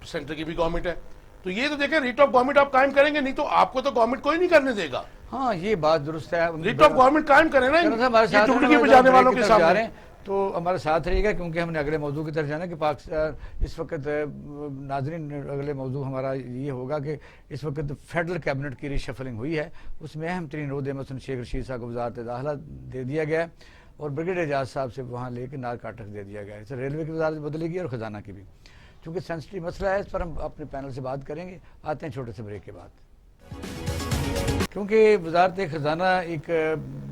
سینٹر کی بھی گورنمنٹ ہے. تو یہ تو دیکھیں ریٹ آف گورنمنٹ آپ قائم کریں گے, نہیں تو آپ کو تو گورنمنٹ کوئی نہیں کرنے دے گا. ہاں یہ بات درست ہے, ریٹ آف گورنمنٹ قائم کریں نا یہ ٹکڑی بجانے والوں کے سامنے. تو ہمارے ساتھ رہے گا, کیونکہ ہم نے اگلے موضوع کی طرف جانا کہ پاکستان اس وقت, ناظرین اگلے موضوع ہمارا یہ ہوگا کہ اس وقت فیڈرل کیبنٹ کی ریشفلنگ ہوئی ہے, اس میں اہم ترین عہدے مثلا شیخ رشید صاحب کو وزارت داخلہ دے دیا گیا ہے, اور بریگیڈیئر اعجاز صاحب سے وہاں لے کے نارکاٹکس دے دیا گیا ہے. ریلوے کی وزارت بدلے گی اور خزانہ کی بھی, چونکہ سینسٹیو مسئلہ ہے, اس پر ہم اپنے پینل سے بات کریں گے. آتے ہیں چھوٹے سے بریک کے بعد. کیونکہ وزارت خزانہ ایک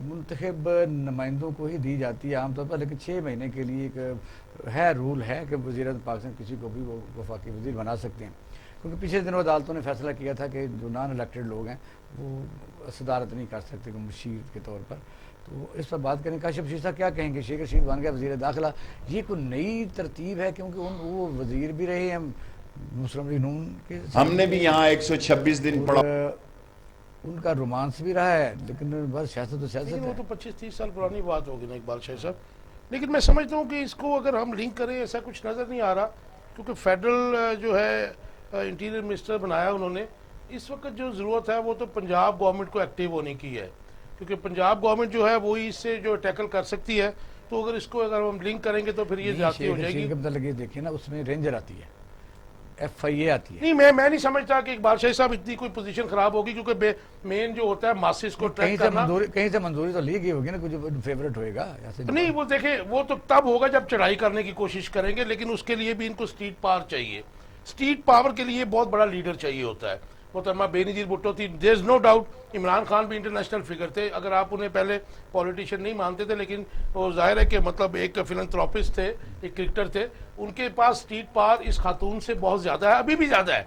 منتخب نمائندوں کو ہی دی جاتی ہے عام طور پر, لیکن 6 مہینے کے لیے ایک ہے رول ہے کہ وزیر اعظم پاکستان کسی کو بھی وہ وفاقی وزیر بنا سکتے ہیں. کیونکہ پچھلے دنوں عدالتوں نے فیصلہ کیا تھا کہ جو نان الیکٹڈ لوگ ہیں وہ صدارت نہیں کر سکتے مشیر کے طور پر. تو اس پر بات کریں. کاشف رشید صاحب کیا کہیں گے, شیخ رشید بن گیا وزیر داخلہ, یہ کوئی نئی ترتیب ہے؟ کیونکہ وہ وزیر بھی رہے ہیں مسلم لیگ نون کے, ہم نے بھی یہاں 126 دن پڑھا, ان کا رومانس بھی رہا ہے, لیکن بس سیاست تو سیاست ہے. وہ تو 25-30 سال پرانی بات ہوگی نا اقبال شاہ صاحب. لیکن میں سمجھتا ہوں کہ اس کو اگر ہم لنک کریں ایسا کچھ نظر نہیں آ رہا, کیونکہ فیڈرل جو ہے انٹیریئر منسٹر بنایا انہوں نے. اس وقت جو ضرورت ہے وہ تو پنجاب گورنمنٹ کو ایکٹیو ہونے کی ہے, کیونکہ پنجاب گورنمنٹ جو ہے وہی اس سے جو ٹیکل کر سکتی ہے. تو اگر اس کو اگر ہم لنک کریں گے تو پھر یہ زیادتی ہو جائے گی. لگے دیکھیں نا, اس میں رینجر آتی ہے, FIA آتی ہے. نہیں میں نہیں سمجھتا کہ اقبال شاہی صاحب اتنی کوئی پوزیشن خراب ہوگی, کیونکہ مین جو ہوتا ہے ماسز کو ٹریک کرنا. کہیں سے منظوری تو لی گئی ہوگی نا, کچھ فیورٹ ہوئے گا. نہیں وہ دیکھیں وہ تو تب ہوگا جب چڑھائی کرنے کی کوشش کریں گے, لیکن اس کے لیے بھی ان کو اسٹریٹ پاور چاہیے. اسٹریٹ پاور کے لیے بہت بڑا لیڈر چاہیے ہوتا ہے. محترمہ بے نظیر بھٹو تھی, دیر از نو ڈاؤٹ عمران خان بھی انٹرنیشنل فگر تھے. اگر آپ انہیں پہلے پولیٹیشین نہیں مانتے تھے, لیکن وہ ظاہر ہے کہ مطلب ایک فلنتھراپسٹ تھے, ایک کرکٹر تھے. ان کے پاس اسٹریٹ پاور اس خاتون سے بہت زیادہ ہے, ابھی بھی زیادہ ہے.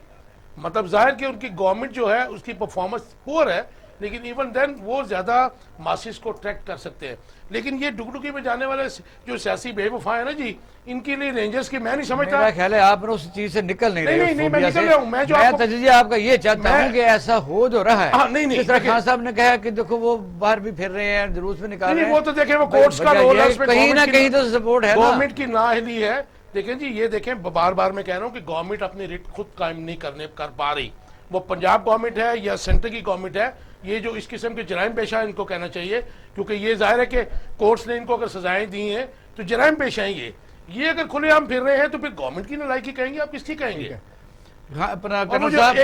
مطلب ظاہر کہ ان کی گورنمنٹ جو ہے اس کی پرفارمنس پور ہے, لیکن ایون دین وہ زیادہ ماسز کو ٹریک کر سکتے ہیں. لیکن یہ ڈگڈگی میں جانے والے جو سیاسی بے وفا ہیں نا جی, ان کے لیے رینجرز کی میں نہیں سمجھتا. میرا خیال ہے آپ اس چیز سے نکل نہیں رہے. نہیں, میں نکل رہا ہوں. میں تجزیہ آپ کا یہ چاہتا ہوں کہ ایسا ہو جو رہا ہے. نہیں, جس طرح خان صاحب نے کہا کہ دیکھو وہ باہر بھی پھر رہے ہیں, جلوس بھی نکال رہے ہیں. وہ تو دیکھیں وہ کورٹس کا رول ہے, اس میں کہیں نہ کہیں تو سپورٹ ہے, گورنمنٹ کی نااہلی ہے. دیکھیں جی, یہ دیکھیں بار بار میں کہہ رہا ہوں کہ گورنمنٹ اپنی ریٹ خود قائم نہیں کر پا رہی. وہ پنجاب گورنمنٹ ہے یا سینٹر کی گورنمنٹ ہے, یہ جو اس قسم کے جرائم پیشہ ان کو کہنا چاہیے, کیونکہ یہ ظاہر ہے کہ کورٹس نے ان کو اگر سزائیں دی ہیں تو جرائم پیشہ ہیں یہ اگر کھلے عام پھر رہے ہیں تو پھر گورنمنٹ کی نالائکی کہیں گے, آپ کس کی کہیں گے؟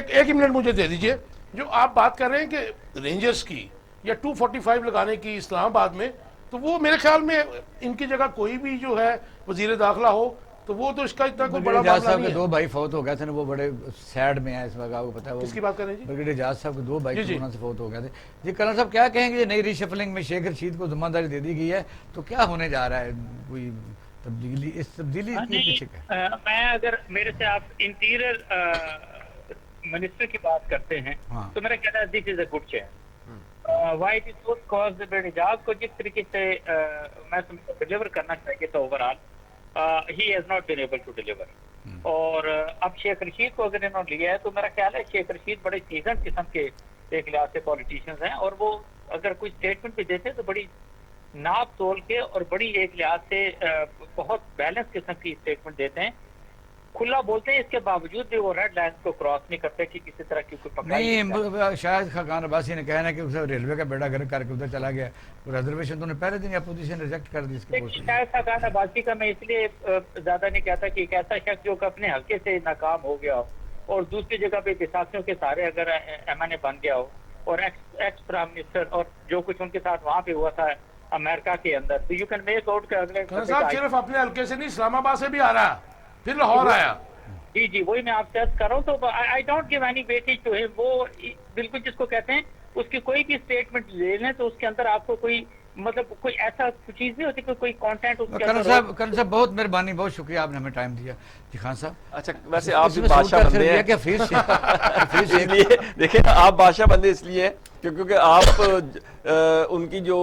ایک منٹ مجھے دے دیجئے. جو آپ بات کر رہے ہیں کہ رینجرز کی یا 245 لگانے کی اسلام آباد میں, تو وہ میرے خیال میں ان کی جگہ کوئی بھی جو ہے وزیر داخلہ ہو تو وہ تو اس کا اتنا کوئی بڑا معاملہ نہیں ہے. 2 بھائی فوت ہو گئے تھے, وہ بڑے سیڈ میں ہیں اس وقت, آپ کو پتا ہے وہ کس کی بات کر رہے ہیں جی؟ برگیڈیئر اعجاز صاحب کے 2 بھائی کورونا سے فوت ہو گئے تھے. جی کرنل صاحب کیا کہیں گے, نئی ری شفلنگ میں شیخ رشید کو ذمہ داری دے دی گئی ہے, تو کیا ہونے جا رہا ہے, کوئی تبدیلی, اس تبدیلی کے پیچھے کیا؟ میں اگر میرے سے آپ انٹیریئر منسٹر کی بات کرتے ہیں تو میرا کہنا ہے this is a good change. Why it is good cause brigadier Ejaz کو جس طریقے سے میں سمجھتا ہوں ڈیلیور کرنا چاہیے تھا over all, he has not been able to deliver. اور اب شیخ رشید کو اگر انہوں نے لیا ہے تو میرا خیال ہے شیخ رشید بڑے سیزنڈ قسم کے ایک لحاظ سے پولیٹیشینز ہیں, اور وہ اگر کوئی اسٹیٹمنٹ بھی دیتے ہیں تو بڑی ناپ تول کے اور بڑی ایک لحاظ سے بہت بیلنس قسم کی اسٹیٹمنٹ دیتے ہیں, کھلا بولتے ہیں. اس کے باوجود بھی وہ ریڈ لائنز کو کراس نہیں کرتے کہ کسی طرح کی کوئی پکڑائی نہیں. شاید خاقان عباسی نے کہا نا کہ اسے ریلوے کا بیڑا گرک کر کے ادھر چلا گیا, ریزرویشن تو نے پہلے دن اپوزیشن ریجیکٹ کر دی اس کی کوشش. شاید خاقان عباسی کا میں اس لیے زیادہ نہیں کہتا کہ ایک ایسا شخص جو کہ اپنے حلقے سے ناکام ہو گیا ہو اور دوسری جگہ پہ اتفاقیوں کے سارے اگر ایم این اے بن گیا ہو, اور ایکس پرائم منسٹر اور جو کچھ ان کے ساتھ وہاں پہ ہوا تھا امریکہ کے اندر, تو یو کین میک آؤٹ کہ اگلے صاحب صرف اپنے حلقے سے نہیں, اسلام آباد سے بھی آ رہا, پھر لاہور آیا. جی وہی میں آپ سے عرض کر رہا ہوں. تو I don't give any weightage to him. وہ بالکل جس کو کہتے ہیں اس کی کوئی بھی اسٹیٹمنٹ لے لیں تو اس کے اندر آپ کو کوئی مطلب کوئی ایسا چیز نہیں ہوتی کہ کوئی کانٹینٹ اس کے اندر. کرن صاحب بہت مہربانی, بہت شکریہ, آپ نے ہمیں ٹائم دیا. جی خان صاحب, اچھا ویسے آپ بھی بادشاہ بندے ہیں اس لیے دیکھیں آپ بادشاہ بندے اس لیے کیونکہ آپ ان کی جو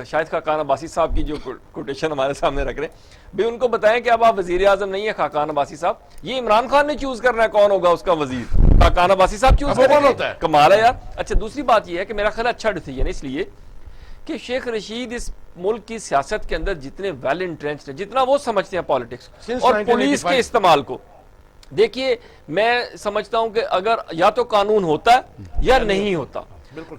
شاہد خاقان عباسی صاحب کی جو کوٹیشن ہمارے سامنے رکھ رہے ہیں, بھی ان کو بتائیں کہ اب آپ وزیر اعظم نہیں ہے خاقان عباسی صاحب, یہ عمران خان نے چوز کرنا ہے کون ہوگا اس کا وزیر, خاقان عباسی صاحب چوز کریں گے, کمال ہے یار. اچھا دوسری بات یہ ہے کہ میرا خیال اچھا ڈیسیژن ہے اس لیے کہ شیخ رشید اس ملک کی سیاست کے اندر جتنے ویل انٹرینچڈ ہیں, جتنا وہ سمجھتے ہیں پالیٹکس اور پولیس کے استعمال کو, دیکھیے میں سمجھتا ہوں کہ اگر یا تو قانون ہوتا ہے یا نہیں ہوتا.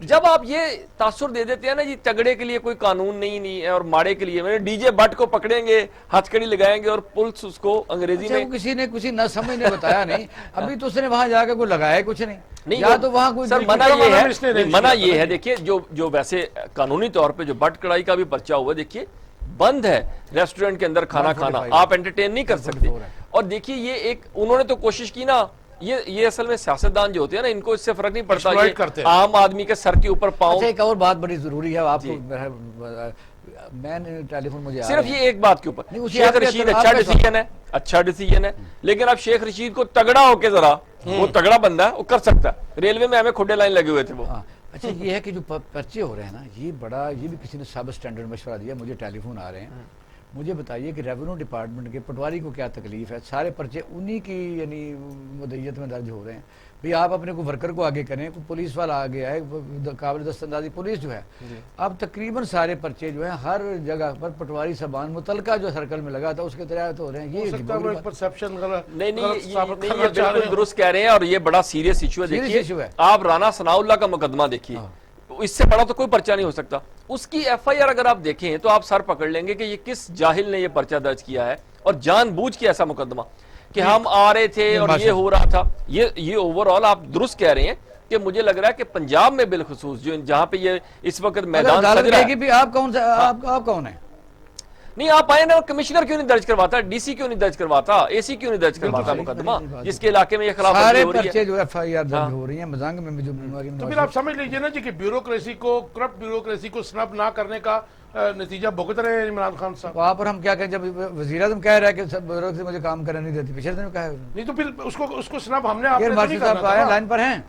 جب آپ یہ تاثر دے دیتے ہیں نا جی تگڑے کے لیے کوئی قانون نہیں ہے اور ماڑے کے لیے, ڈی جے بٹ کو پکڑیں گے, ہتھ کڑی لگائیں گے اور پولیس اس کو انگریزی میں کسی نے کسی نہ سمجھ نے بتایا نہیں, ابھی تو اس نے وہاں جا کے کوئی لگایا کچھ نہیں, یا تو وہاں کوئی منع یہ ہے. دیکھیے جو ویسے قانونی طور پہ جو بٹ کڑائی کا بھی پرچہ ہوا, دیکھیے بند ہے ریسٹورنٹ کے اندر کھانا کھانا, آپ انٹرٹین نہیں کر سکتے. اور دیکھیے یہ ایک انہوں نے تو کوشش کی نا, یہ اصل میں سیاستدان جو ہوتے ہیں نا ان کو اس سے فرق نہیں پڑتا, یہ عام آدمی کے سر کے اوپر پاؤں. ایک اور بات بڑی ضروری ہے, آپ کو میں نے ٹیلی فون مجھے صرف یہ ایک بات کے اوپر, شیخ رشید اچھا ڈیسیژن ہے, لیکن اب شیخ رشید کو تگڑا ہو کے ذرا, وہ تگڑا بندہ ہے, وہ کر سکتا ہے. ریلوے میں ہمیں کھڈے لائن لگے ہوئے تھے وہ. اچھا یہ ہے کہ جو پرچے ہو رہے ہیں نا, یہ بھی کسی نے سب اسٹینڈرڈ مشورہ دیا, مجھے ٹیلی فون آ رہے ہیں, مجھے بتائیے کہ ریونیو ڈپارٹمنٹ کے پٹواری کو کیا تکلیف ہے, سارے پرچے انہی کی یعنی مدعیت میں درج ہو رہے ہیں. بھئی آپ اپنے کو ورکر کو آگے کریں, کوئی پولیس والا آگے آئے, قابل دست اندازی پولیس جو ہے, اب تقریباً سارے پرچے جو ہیں ہر جگہ پر پٹواری صبان متعلقہ جو سرکل میں لگا تھا اس کے تحت ہو رہے ہیں. یہ پرسپشن نہیں یہ بالکل درست کہہ رہے ہیں, اور یہ بڑا سیریس ایشو ہے. دیکھیے آپ رانا ثناء اللہ کا مقدمہ دیکھیے, اس سے بڑا تو کوئی پرچہ نہیں ہو سکتا. اس کی ایف آئی آر اگر آپ دیکھیں تو آپ سر پکڑ لیں گے کہ یہ کس جاہل نے یہ پرچہ درج کیا ہے, اور جان بوجھ کے ایسا مقدمہ کہ ہم آ رہے تھے اور یہ ہو رہا تھا. یہ اوور آل آپ درست کہہ رہے ہیں کہ مجھے لگ رہا ہے کہ پنجاب میں بالخصوص جو جہاں پہ یہ اس وقت میدان آپ کون ہیں, نہیں آپ آئے نا, کمشنر کیوں نہیں درج کرواتا, ڈی سی کیوں نہیں درج کرواتا, اے سی کیوں نہیں درج کرواتا مقدمہ جس کے علاقے میں یہ خلاف سارے پرچے جو ایف آئی آر درج ہو رہی ہیں مزنگ میں جو بیماری. تو پھر آپ سمجھ لیجئے نا جی کہ بیوروکریسی کو, کرپٹ بیوروکریسی کو سنب نہ کرنے کا نتیجہ بھگت رہے ہیں عمران خان صاحب. وہاں پر ہم کیا کہیں, جب وزیر اعظم کہہ رہا ہے کہ بیوروکریسی مجھے کام کرنے نہیں دیتی, پچھلے دن کہا ہے نہیں, تو پھر اس کو سنب ہم نے آپ نے نہیں کرنا تھا. لائن پر ہیں,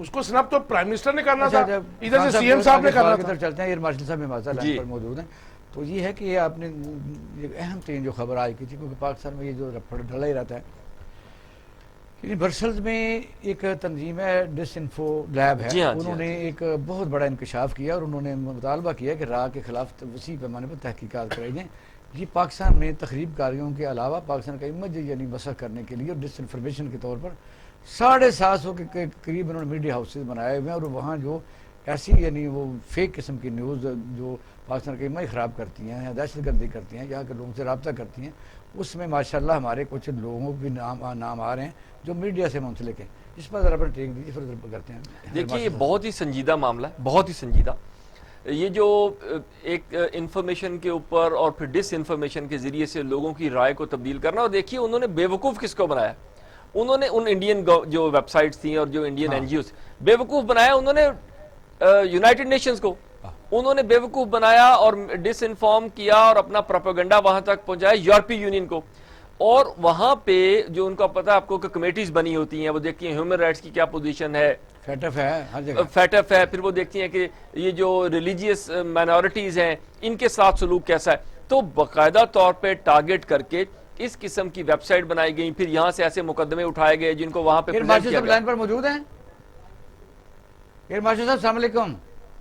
اس کو سنب تو پرائم منسٹر نے کرنا اچھا، تھا، جب ادھر خان سے سی ایم صاحب نے کرنا کی تھا۔ طرف چلتے ہیں، ایئر مارشل صاحب ہمارے ساتھ لائن جی۔ پر موجود ہیں۔ تو یہ ہے کہ یہ آپ نے ایک اہم ترین جو خبر آج کی تھی، کیونکہ پاکستان میں یہ جو رپڑ ڈھلا ہی رہتا ہے، یعنی برسلز میں ایک تنظیم ہے ڈس انفو لیب ہے، جی ہاں، جی انہوں ہاں، نے ایک بہت بڑا انکشاف کیا اور انہوں نے مطالبہ کیا کہ را کے خلاف وسیع پیمانے پر تحقیقات کرائی جائیں۔ یہ پاکستان میں تخریب کاریوں کے علاوہ پاکستان کا امیج یعنی مسخ کرنے کے لیے اور ڈس انفارمیشن کے طور پر 750 کے قریب انہوں نے میڈیا ہاؤسز بنائے ہوئے ہیں، اور وہاں جو ایسی یعنی وہ فیک قسم کی نیوز جو پاکستان کا امیج خراب کرتی ہیں یا دہشت گردی کرتی ہیں، یہاں کے لوگوں سے رابطہ کرتی ہیں، اس میں ماشاءاللہ ہمارے کچھ لوگوں بھی نام آ رہے ہیں جو میڈیا سے منسلک ہیں۔ اس پر ذرا ٹیک دیجیے، پھر ذرا کرتے ہیں۔ دیکھیے یہ بہت ہی سنجیدہ معاملہ ہے، بہت ہی سنجیدہ۔ یہ جو ایک انفارمیشن کے اوپر اور پھر ڈس انفارمیشن کے ذریعے سے لوگوں کی رائے کو تبدیل کرنا، اور دیکھیے انہوں نے بیوقوف کس کو بنایا، انہوں نے ان انڈین جو ویب سائٹس تھیں اور جو انڈین این جی اوز بیوقوف بنایا، انہوں نے یونائٹڈ نیشنز کو انہوں نے بیوقوف بنایا اور ڈس انفارم کیا اور اپنا پروپیگنڈا وہاں تک پہنچایا یورپی یونین کو، اور وہاں پہ جو ان کا پتہ آپ کو کہ کمیٹیز بنی ہوتی ہیں، وہ دیکھتی ہیں ہیومن رائٹس کی کیا پوزیشن ہے، فیٹف ہے ہر جگہ، فیٹف ہے، پھر وہ دیکھتی ہیں کہ یہ جو ریلیجیس مائنورٹیز ہیں ان کے ساتھ سلوک کیسا ہے، تو باقاعدہ طور پہ ٹارگٹ کر کے اس قسم کی ویب سائٹ بنائی گئی، پھر یہاں سے ایسے مقدمے اٹھائے گئے جن کو وہاں پہ ایئر پریزنٹ مارشل کیا صاحب گیا۔ لائن پر موجود ہیں؟ ایئر مارشل صاحب السلام علیکم۔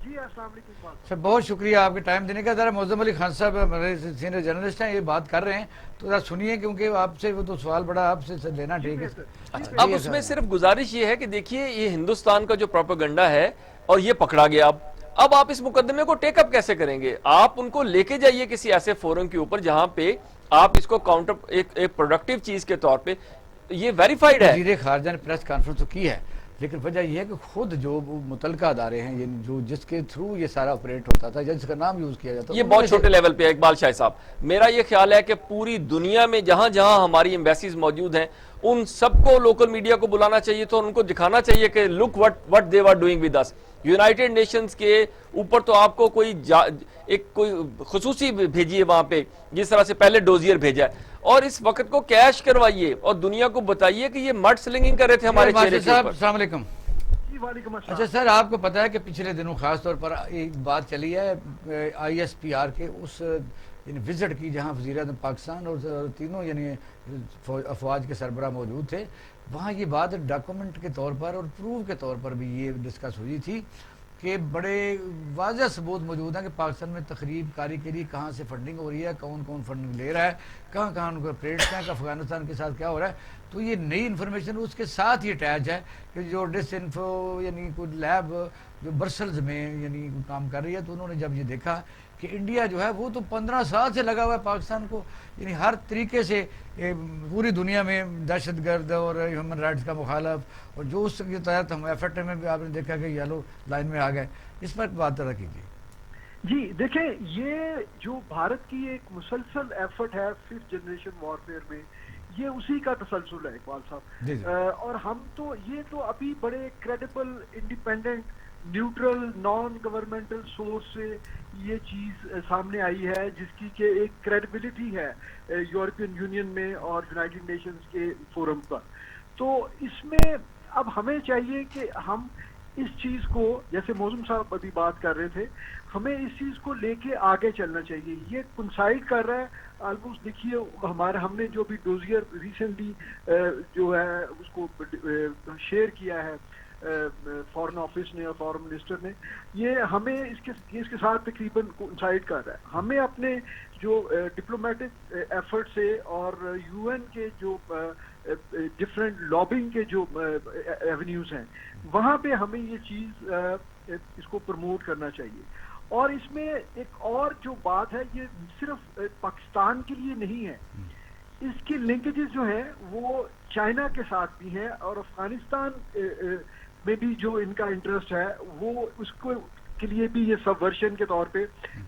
جی السلام علیکم۔ سر بہت شکریہ آپ کے ٹائم دینے کا۔ ذرا معظم علی خان صاحب ہمارے سینئر جرنلسٹ ہیں، یہ بات کر رہے ہیں تو ذرا سنیے، کیونکہ آپ سے وہ تو سوال بڑا آپ سے لینا ٹھیک ہے۔ اب اس میں صرف گزارش یہ ہے کہ دیکھیے یہ ہندوستان کا جو پروپیگنڈا ہے اور یہ پکڑا گیا، اب آپ اس مقدمے کو ٹیک اپ کیسے کریں گے؟ آپ ان کو لے کے جائیے کسی ایسے فورم کے اوپر جہاں پہ آپ اس کو کاؤنٹر ایک پروڈکٹیو چیز کے طور پہ یہ ویریفائڈ ہے۔ وزیر خارجہ نے پریس کانفرنس تو کی ہے، لیکن وجہ یہ ہے کہ خود جو متعلقہ ادارے ہیں جو جس کے تھرو یہ سارا آپریٹ ہوتا تھا یا جس کا نام یوز کیا جاتا، یہ بہت چھوٹے لیول پہ ہے اقبال شاہ صاحب۔ میرا یہ خیال ہے کہ پوری دنیا میں جہاں جہاں ہماری ایمبیسیز موجود ہیں ان سب کو لوکل میڈیا کو بلانا چاہیے تو ان کو دکھانا چاہیے کہ look what they were doing with us. United Nations کے اوپر تو آپ کو کوئی خصوصی بھیجیے وہاں پہ، جس طرح سے پہلے ڈوزیئر بھیجا ہے، اور اس وقت کو کیش کروائیے اور دنیا کو بتائیے کہ یہ مڈ سلنگنگ کر رہے تھے ہمارے چہرے کے صاحب اوپر۔ السلام علیکم۔ جی وعلیکم السلام۔ اچھا سر، آپ کو پتہ ہے کہ پچھلے دنوں خاص طور پر ایک بات چلی ہے آئی ایس پی آر کے اس یعنی وزٹ کی، جہاں وزیر اعظم پاکستان اور تینوں یعنی افواج کے سربراہ موجود تھے، وہاں یہ بات ڈاکومنٹ کے طور پر اور پروف کے طور پر بھی یہ ڈسکس ہوئی تھی کہ بڑے واضح ثبوت موجود ہیں کہ پاکستان میں تخریب کاری کے لیے کہاں سے فنڈنگ ہو رہی ہے، کون کون فنڈنگ لے رہا ہے، کہاں کہاں ان کو پریڈس ہیں، کہ افغانستان کے ساتھ کیا ہو رہا ہے۔ تو یہ نئی انفارمیشن اس کے ساتھ ہی اٹیچ ہے کہ جو ڈس انفو یعنی کوئی لیب جو برسلز میں یعنی کام کر رہی ہے، تو انہوں نے جب یہ دیکھا کہ انڈیا جو ہے وہ تو 15 سال سے لگا ہوا ہے پاکستان کو یعنی ہر طریقے سے پوری دنیا میں دہشت گرد اور ہیومن رائٹس کا مخالف، اور جو اس کے تحت ہم ایفرٹ میں بھی آپ نے دیکھا کہ یلو لائن میں آ گئے، اس پر بات ذرا کیجیے۔ جی دیکھیں، یہ جو بھارت کی ایک مسلسل ایفرٹ ہے 5th جنریشن وارفیئر میں، یہ اسی کا تسلسل ہے اقبال صاحب۔ اور ہم تو یہ تو ابھی بڑے credible, independent, neutral, naan governmental source سے یہ چیز سامنے آئی ہے، جس کی کہ ایک کریڈیبلٹی ہے یورپین یونین میں اور یونائٹڈ نیشنز کے فورم پر۔ تو اس میں اب ہمیں چاہیے کہ ہم اس چیز کو، جیسے موزم صاحب ابھی بات کر رہے تھے، ہمیں اس چیز کو لے کے آگے چلنا چاہیے۔ یہ کنسائڈ کر رہا ہے آلموسٹ، دیکھیے ہم نے جو بھی ڈوزیئر ریسنٹلی جو ہے اس کو شیئر کیا ہے فارن آفس نے اور فارن منسٹر نے، یہ ہمیں اس کے ساتھ تقریباً کنسائڈ کر رہا ہے۔ ہمیں اپنے جو ڈپلومیٹک ایفرٹ سے اور یو این کے جو ڈفرینٹ لابنگ کے جو ایونیوز ہیں، وہاں پہ ہمیں یہ چیز اس کو پروموٹ کرنا چاہیے۔ اور اس میں ایک اور جو بات ہے، یہ صرف پاکستان کے لیے نہیں ہے، اس کی لنکیجز جو ہیں وہ چائنا کے ساتھ بھی ہیں، اور افغانستان میں بھی جو ان کا انٹرسٹ ہے وہ اس کو کے لیے بھی یہ سبورشن کے طور پہ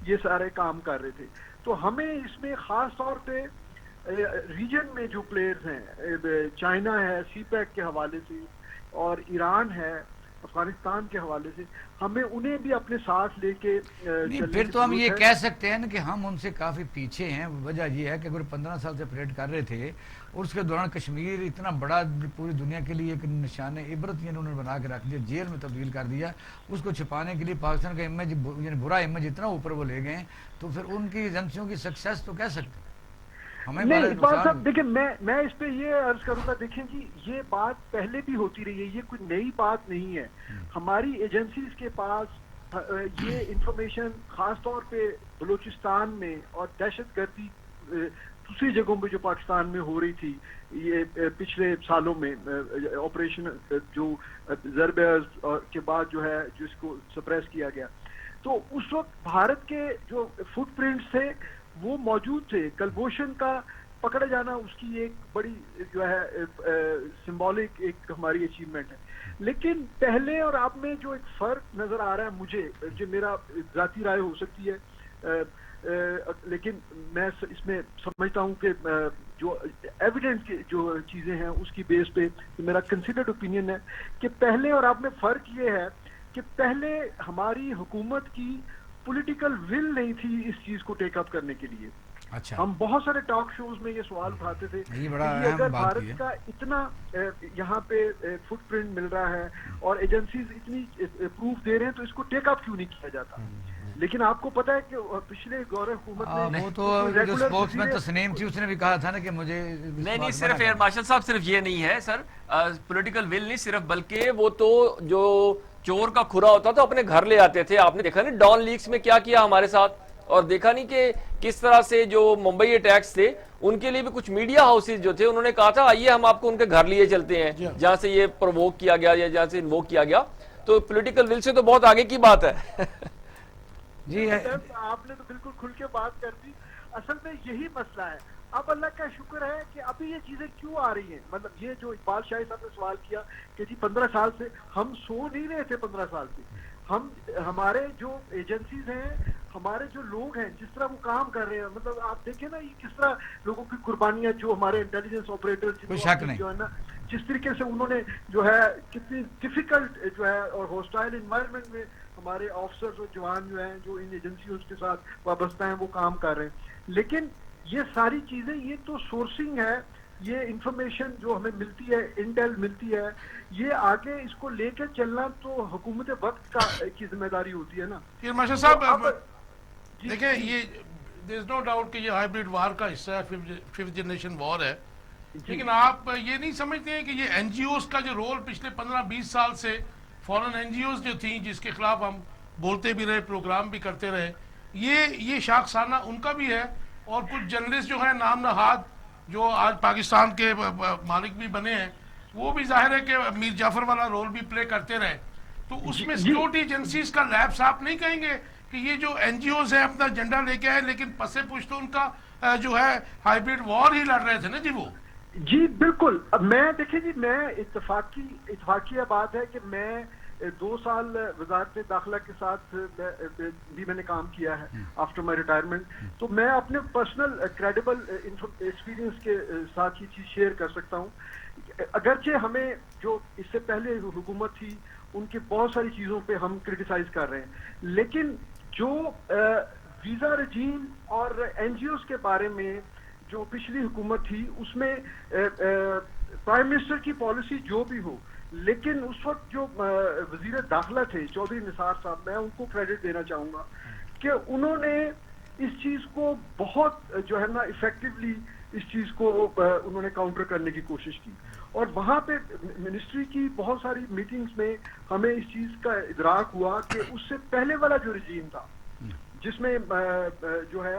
یہ سارے کام کر رہے تھے۔ تو ہمیں اس میں خاص طور پہ ریجن میں جو پلیئرز ہیں، چائنا ہے سی پیک کے حوالے سے، اور ایران ہے، افغانستان کے حوالے سے ہمیں انہیں بھی اپنے ساتھ لے کے نہیں، پھر تو ہم یہ کہہ سکتے ہیں کہ ہم ان سے کافی پیچھے ہیں. وجہ یہ ہے کہ اگر 15 سال سے پریڈ کر رہے تھے اور اس کے دوران کشمیر اتنا بڑا پوری دنیا کے لیے ایک نشان عبرت انہوں نے بنا کے رکھ دیا، جیل میں تبدیل کر دیا. اس کو چھپانے کے لیے پاکستان کا امیج، یعنی برا امیج اتنا اوپر وہ لے گئے ہیں، تو پھر ان کی ایجنسیوں کی سکسیس تو کہہ سکتے ہیں. نہیں اقبال صاحب دیکھیں، میں اس پہ یہ عرض کروں گا، دیکھیں جی یہ بات پہلے بھی ہوتی رہی ہے، یہ کوئی نئی بات نہیں ہے. ہماری ایجنسیز کے پاس یہ انفارمیشن خاص طور پہ بلوچستان میں اور دہشت گردی دوسری جگہوں پہ جو پاکستان میں ہو رہی تھی یہ پچھلے سالوں میں، آپریشن جو ضرب کے بعد جو ہے جس کو سپریس کیا گیا، تو اس وقت بھارت کے جو فٹ پرنٹس تھے وہ موجود تھے. کلبھوشن کا پکڑا جانا اس کی ایک بڑی جو ہے سمبولک ایک ہماری اچیومنٹ ہے. لیکن پہلے اور اب میں جو ایک فرق نظر آ رہا ہے مجھے، جو میرا ذاتی رائے ہو سکتی ہے، لیکن میں اس میں سمجھتا ہوں کہ جو ایویڈنس کی جو چیزیں ہیں اس کی بیس پہ میرا کنسیڈرڈ اوپینین ہے کہ پہلے اور اب میں فرق یہ ہے کہ پہلے ہماری حکومت کی پولیٹیکل ول نہیں تھی اس چیز کو ٹیک اپ کرنے کے لیے. اچھا، ہم بہت سارے ٹاک شوز میں یہ سوال اٹھاتے تھے کہ اگر بھارت کا اتنا یہاں پہ فٹ پرنٹ مل رہا ہے اور ایجنسیز اتنی پروف دے رہے ہیں تو اس کو ٹیک اپ کیوں نہیں کیا جاتا. لیکن آپ کو پتا ہے کہ پچھلے گور حکومت نے وہ تو جو اسپوکس مین تسنیم تھی اس نے بھی کہا تھا نا کہ مجھے نہیں صرف ایئر مارشل صاحب صرف یہ نہیں ہے سر، پولیٹیکل ول نہیں صرف، بلکہ وہ تو جو چور کا کھرا ہوتا تھا اپنے گھر لے آتے تھے. آپ نے دیکھا نہیں ڈان لیکس میں کیا کیا ہمارے ساتھ، اور دیکھا نہیں کہ کس طرح سے جو ممبئی اٹیکس تھے ان کے لیے بھی کچھ میڈیا ہاؤسز جو تھے انہوں نے کہا تھا آئیے ہم آپ کو ان کے گھر لیے چلتے ہیں جہاں سے یہ پرووک کیا گیا یا جہاں سے انووک کیا گیا. تو پولیٹیکل ول سے تو بہت آگے کی بات ہے. جی آپ نے تو بالکل کھل کے بات کر دی. اصل میں یہی مسئلہ ہے. اب اللہ کا شکر ہے کہ ابھی یہ چیزیں کیوں آ رہی ہیں. مطلب یہ جو اقبال شاہی صاحب نے سوال کیا کہ جی 15 سال سے ہم سو نہیں رہے تھے، 15 سال سے ہمارے جو ایجنسیز ہیں، ہمارے جو لوگ ہیں، جس طرح وہ کام کر رہے ہیں، مطلب آپ دیکھیں نا یہ کس طرح لوگوں کی قربانیاں، جو ہمارے انٹیلیجنس آپریٹر جو ہے نا جس طریقے سے انہوں نے جو ہے کتنی ڈیفیکلٹ جو ہے اور ہوسٹائل انوائرمنٹ میں ہمارے آفیسرز اور جوان جو ہیں جو ان ایجنسیوں کے ساتھ وابستہ ہیں وہ کام کر رہے ہیں. لیکن یہ ساری چیزیں یہ تو سورسنگ ہے، یہ انفارمیشن جو ہمیں ملتی ہے، انٹیل ملتی ہے، یہ آگے اس کو لے کے چلنا تو حکومت وقت کی ذمہ داری ہوتی ہے نا. ماشاء صاحب دیکھیں یہ دیر از نو ڈاؤٹ کہ یہ ہائیبریڈ وار کا حصہ ہے، 5th جنریشن وار ہے. لیکن آپ یہ نہیں سمجھتے ہیں کہ یہ این جی اوز کا جو رول پچھلے 15-20 سال سے فورن این جی اوز جو تھیں جس کے خلاف ہم بولتے بھی رہے، پروگرام بھی کرتے رہے، یہ شاخسانہ ان کا بھی ہے. اور کچھ جرنلسٹ جو ہیں نام نہاد جو آج پاکستان کے مالک بھی بنے ہیں وہ بھی ظاہر ہے کہ میر جعفر والا رول بھی پلے کرتے رہے. تو اس میں سیکیورٹی ایجنسیز کا لیپس آپ نہیں کہیں گے کہ یہ جو این جی اوز ہیں اپنا جھنڈا لے کے آئے لیکن پسے پوچھ تو ان کا جو ہے ہائیبریڈ وار ہی لڑ رہے تھے نا جی وہ. جی بالکل. میں دیکھیں جی میں اتفاقیہ بات ہے کہ میں 2 سال وزارت داخلہ کے ساتھ بھی میں نے کام کیا ہے آفٹر مائی ریٹائرمنٹ. تو میں اپنے پرسنل کریڈیبل ایکسپیرینس کے ساتھ یہ چیز شیئر کر سکتا ہوں. اگرچہ ہمیں جو اس سے پہلے حکومت تھی ان کی بہت ساری چیزوں پہ ہم کرٹیسائز کر رہے ہیں، لیکن جو ویزا رجیم اور این جی اوز کے بارے میں جو پچھلی حکومت تھی اس میں پرائم منسٹر کی پالیسی جو بھی ہو، لیکن اس وقت جو وزیر داخلہ تھے چودھری نثار صاحب، میں ان کو کریڈٹ دینا چاہوں گا کہ انہوں نے اس چیز کو بہت جو ہے نا ایفیکٹولی اس چیز کو انہوں نے کاؤنٹر کرنے کی کوشش کی. اور وہاں پہ منسٹری کی بہت ساری میٹنگز میں ہمیں اس چیز کا ادراک ہوا کہ اس سے پہلے والا جو رجیم تھا جس میں جو ہے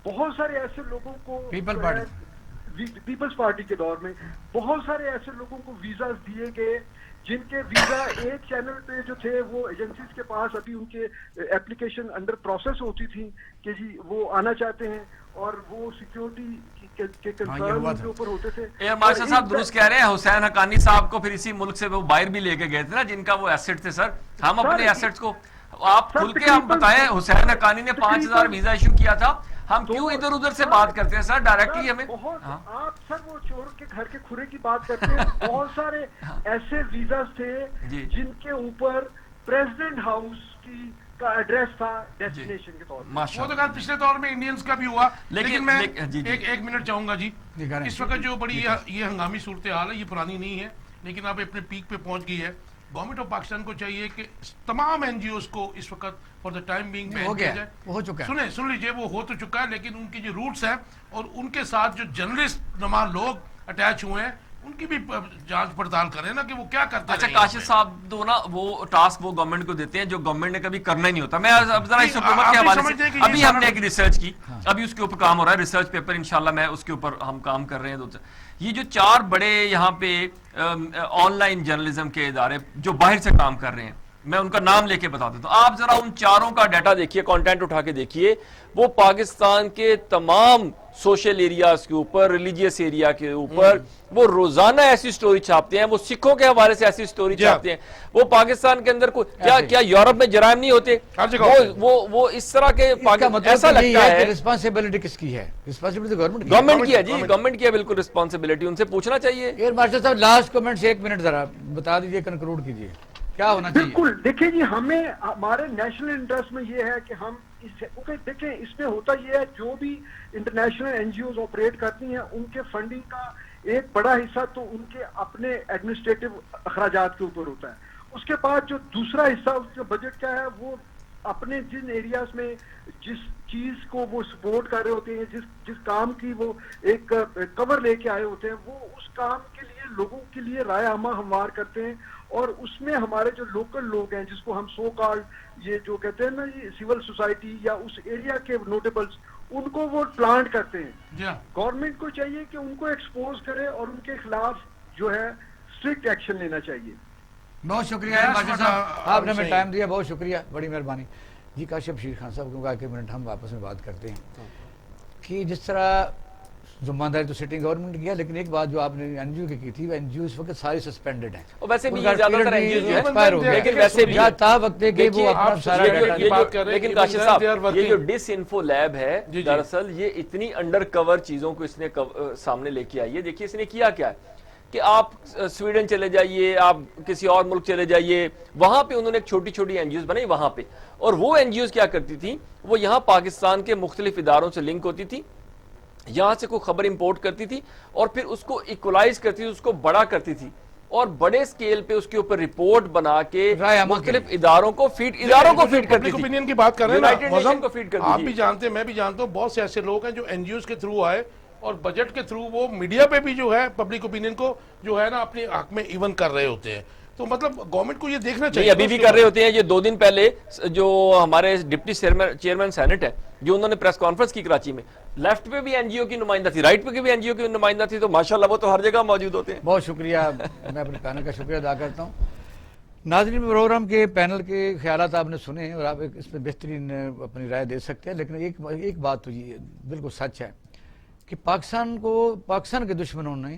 بہت سارے ایسے لوگوں کو پیپلز پارٹی کے دور میں بہت سارے ایسے لوگوں کو ویزاز دیے گئے جن کے ویزا ایک چینل پہ جو تھے وہ ایجنسیز کے پاس ابھی ان کے اپلیکیشن انڈر پروسیس ہوتی تھی کہ جی وہ آنا چاہتے ہیں اور وہ سیکیورٹی کے کنسرن کے اوپر ہوتے تھے. ایئر مارشل صاحب درست کہہ رہے ہیں. حسین حقانی صاحب کو پھر اسی ملک سے وہ باہر بھی لے کے گئے تھے نا جن کا وہ ایسٹ تھے. سر ہم اپنے ایسٹس کو آپ کھل کے آپ بتائیں. حسین حقانی نے 5000 ویزا ایشو کیا تھا. ہم کیوں ادھر ادھر سے بات کرتے ہیں سر ڈائریکٹلی ہمیں بہت آپ سر وہ چور کے گھر کے کھرے کی بات کرتے ہیں. بہت سارے ایسے ویزاز تھے جن کے اوپر پریزیڈنٹ ہاؤس کی کا ایڈریس تھا ڈیسٹینیشن کے طور پر. وہ تو خیر پچھلے دور میں انڈینز کا بھی ہوا, لیکن میں ایک منٹ چاہوں گا جی. اس وقت جو بڑی یہ ہنگامی صورتحال ہے یہ پرانی نہیں ہے لیکن اب اپنے پیک پہ پہنچ گئی ہے. گورنمنٹ آف پاکستان کو چاہیے کہ تمام این جی اوز کو اس وقت فار دا ٹائم بینگ بین کیا جائے. ہو چکا ہے, سن لیجیے وہ ہو تو چکا ہے, لیکن ان کی جو روٹس ہیں اور ان کے ساتھ جو جرنلسٹ نما لوگ اٹیچ ہوئے ہیں ان کی بھی جانچ پڑتال کریں نا کہ وہ کیا کرتے ہیں. اچھا کاشف صاحب دو نا وہ ٹاسک وہ گورنمنٹ کو دیتے ہیں جو گورنمنٹ نے کبھی کرنا ہی نہیں ہوتا. میں اب ذرا اس حکومت کے حوالے سے ابھی ہم نے ایک ریسرچ کی, ابھی اس کے اوپر کام ہو رہا ہے, ریسرچ پیپر انشاءاللہ میں اس کے اوپر ہم کام کر رہے ہیں. یہ جو 4 بڑے یہاں پہ آن لائن جرنلزم کے ادارے جو باہر سے کام کر رہے ہیں, میں ان کا نام لے کے بتا دیتا ہوں. آپ ذرا ان 4 کا ڈیٹا دیکھیے, کانٹینٹ اٹھا کے دیکھیے. وہ پاکستان کے تمام سوشل ایریاز کے اوپر, ریلیجیس ایریا کے اوپر وہ روزانہ ایسی سٹوری چھاپتے ہیں. وہ سکھوں کے حوالے سے ایسی سٹوری چھاپتے ہیں. وہ پاکستان کے اندر کیا یورپ میں جرائم نہیں ہوتے؟ وہ اس طرح کے ایسا لگتا ہے. رسپانسبلٹی کس کی ہے؟ رسپانسبلٹی گورنمنٹ کی ہے جی, گورنمنٹ کی ہے بالکل رسپانسبلٹی. ان سے پوچھنا چاہیے. ایئر مارشل صاحب لاسٹ کمنٹ سے 1 منٹ ذرا بتا دیجئے, کنکلوڈ کیجئے کیا ہونا چاہیے. بالکل دیکھیں جی, ہمیں ہمارے نیشنل انٹرسٹ میں یہ ہے کہ ہم دیکھیں اس میں ہوتا یہ ہے جو بھی international N G Os operate کرتی ہیں ان کے فنڈنگ کا ایک بڑا حصہ تو ان کے اپنے ایڈمنسٹریٹو اخراجات کے اوپر ہوتا ہے. اس کے بعد جو دوسرا حصہ اس کا بجٹ کیا ہے, وہ اپنے جن ایریاز میں جس چیز کو وہ سپورٹ کر رہے ہوتے ہیں, جس کام کی وہ ایک کور لے کے آئے ہوتے ہیں, وہ اس کام کے لیے لوگوں کے لیے رائے عامہ ہموار کرتے ہیں. اور اس میں ہمارے جو لوکل لوگ ہیں جس کو ہم سو کالڈ یہ جو کہتے ہیں نا یہ سول سوسائٹی یا اس ایریا کے نوٹیبلز, ان کو وہ پلانٹ کرتے ہیں. گورنمنٹ کو چاہیے کہ ان کو ایکسپوز کرے اور ان کے خلاف جو ہے اسٹرکٹ ایکشن لینا چاہیے. بہت شکریہ ماشاء صاحب, آپ نے ہمیں ٹائم دیا, بہت شکریہ, بڑی مہربانی جی. کاشف شیر خان صاحب کیونکہ 1 منٹ ہم آپس میں بات کرتے ہیں کہ جس طرح ذمہ داری تو سٹنگ گورنمنٹ کی ہے, لیکن ایک بات جو آپ نے این جی او کی تھی, وہ این جی او اس وقت ساری سسپینڈڈ ہیں. ویسے بھی زیادہ تر این جی او ایکسپائر ہو گیا, لیکن ویسے بھی تا وقت کہ وہ اپنا سارا ڈیٹا. لیکن کاشف صاحب یہ جو ڈس انفو لیب ہے دراصل یہ اتنی انڈر کور چیزوں کو اس نے سامنے لے کے آئی ہے. دیکھیے اس نے کیا کیا ہے کہ آپ سویڈن چلے جائیے, آپ کسی اور ملک چلے جائیے, وہاں پہ انہوں نے ایک چھوٹی چھوٹی این جی اوز بنائی وہاں پہ, اور وہ این جی اوز کیا کرتی تھیں, وہ یہاں پاکستان کے مختلف اداروں سے لنک ہوتی تھی, یہاں سے کوئی خبر امپورٹ کرتی تھی اور پھر اس کو ایکولائز کرتی تھی, اس کو بڑا کرتی تھی اور بڑے سکیل پہ اس کے اوپر رپورٹ بنا کے مختلف اداروں کو فیڈ کرتی تھی. پبلک اوپینین کی بات کر رہے ہیں آپ بھی جانتے ہیں, میں بھی جانتا ہوں, بہت سے ایسے لوگ ہیں جو این جی اوز کے تھرو آئے اور بجٹ کے تھرو وہ میڈیا پہ بھی جو ہے پبلک اوپینین کو جو ہے نا اپنے حق میں ایون کر رہے ہوتے ہیں. تو مطلب گورنمنٹ کو یہ دیکھنا چاہیے. ابھی بھی کر رہے ہوتے ہیں. یہ 2 دن پہلے جو ہمارے ڈپٹی چیئرمین سینٹ ہے, جو انہوں نے پریس کانفرنس کی کراچی میں, لیفٹ پہ بھی این جی او کی نمائندہ تھی, رائٹ پہ بھی این جی او کی نمائندہ تھی. تو ماشاءاللہ وہ تو ہر جگہ موجود ہوتے ہیں. بہت شکریہ, میں اپنے پینل کا شکریہ ادا کرتا ہوں. ناظرین پروگرام کے پینل کے خیالات آپ نے سنے اور آپ اس میں بہترین اپنی رائے دے سکتے ہیں, لیکن ایک بات تو یہ بالکل سچ ہے کہ پاکستان کے دشمنوں نے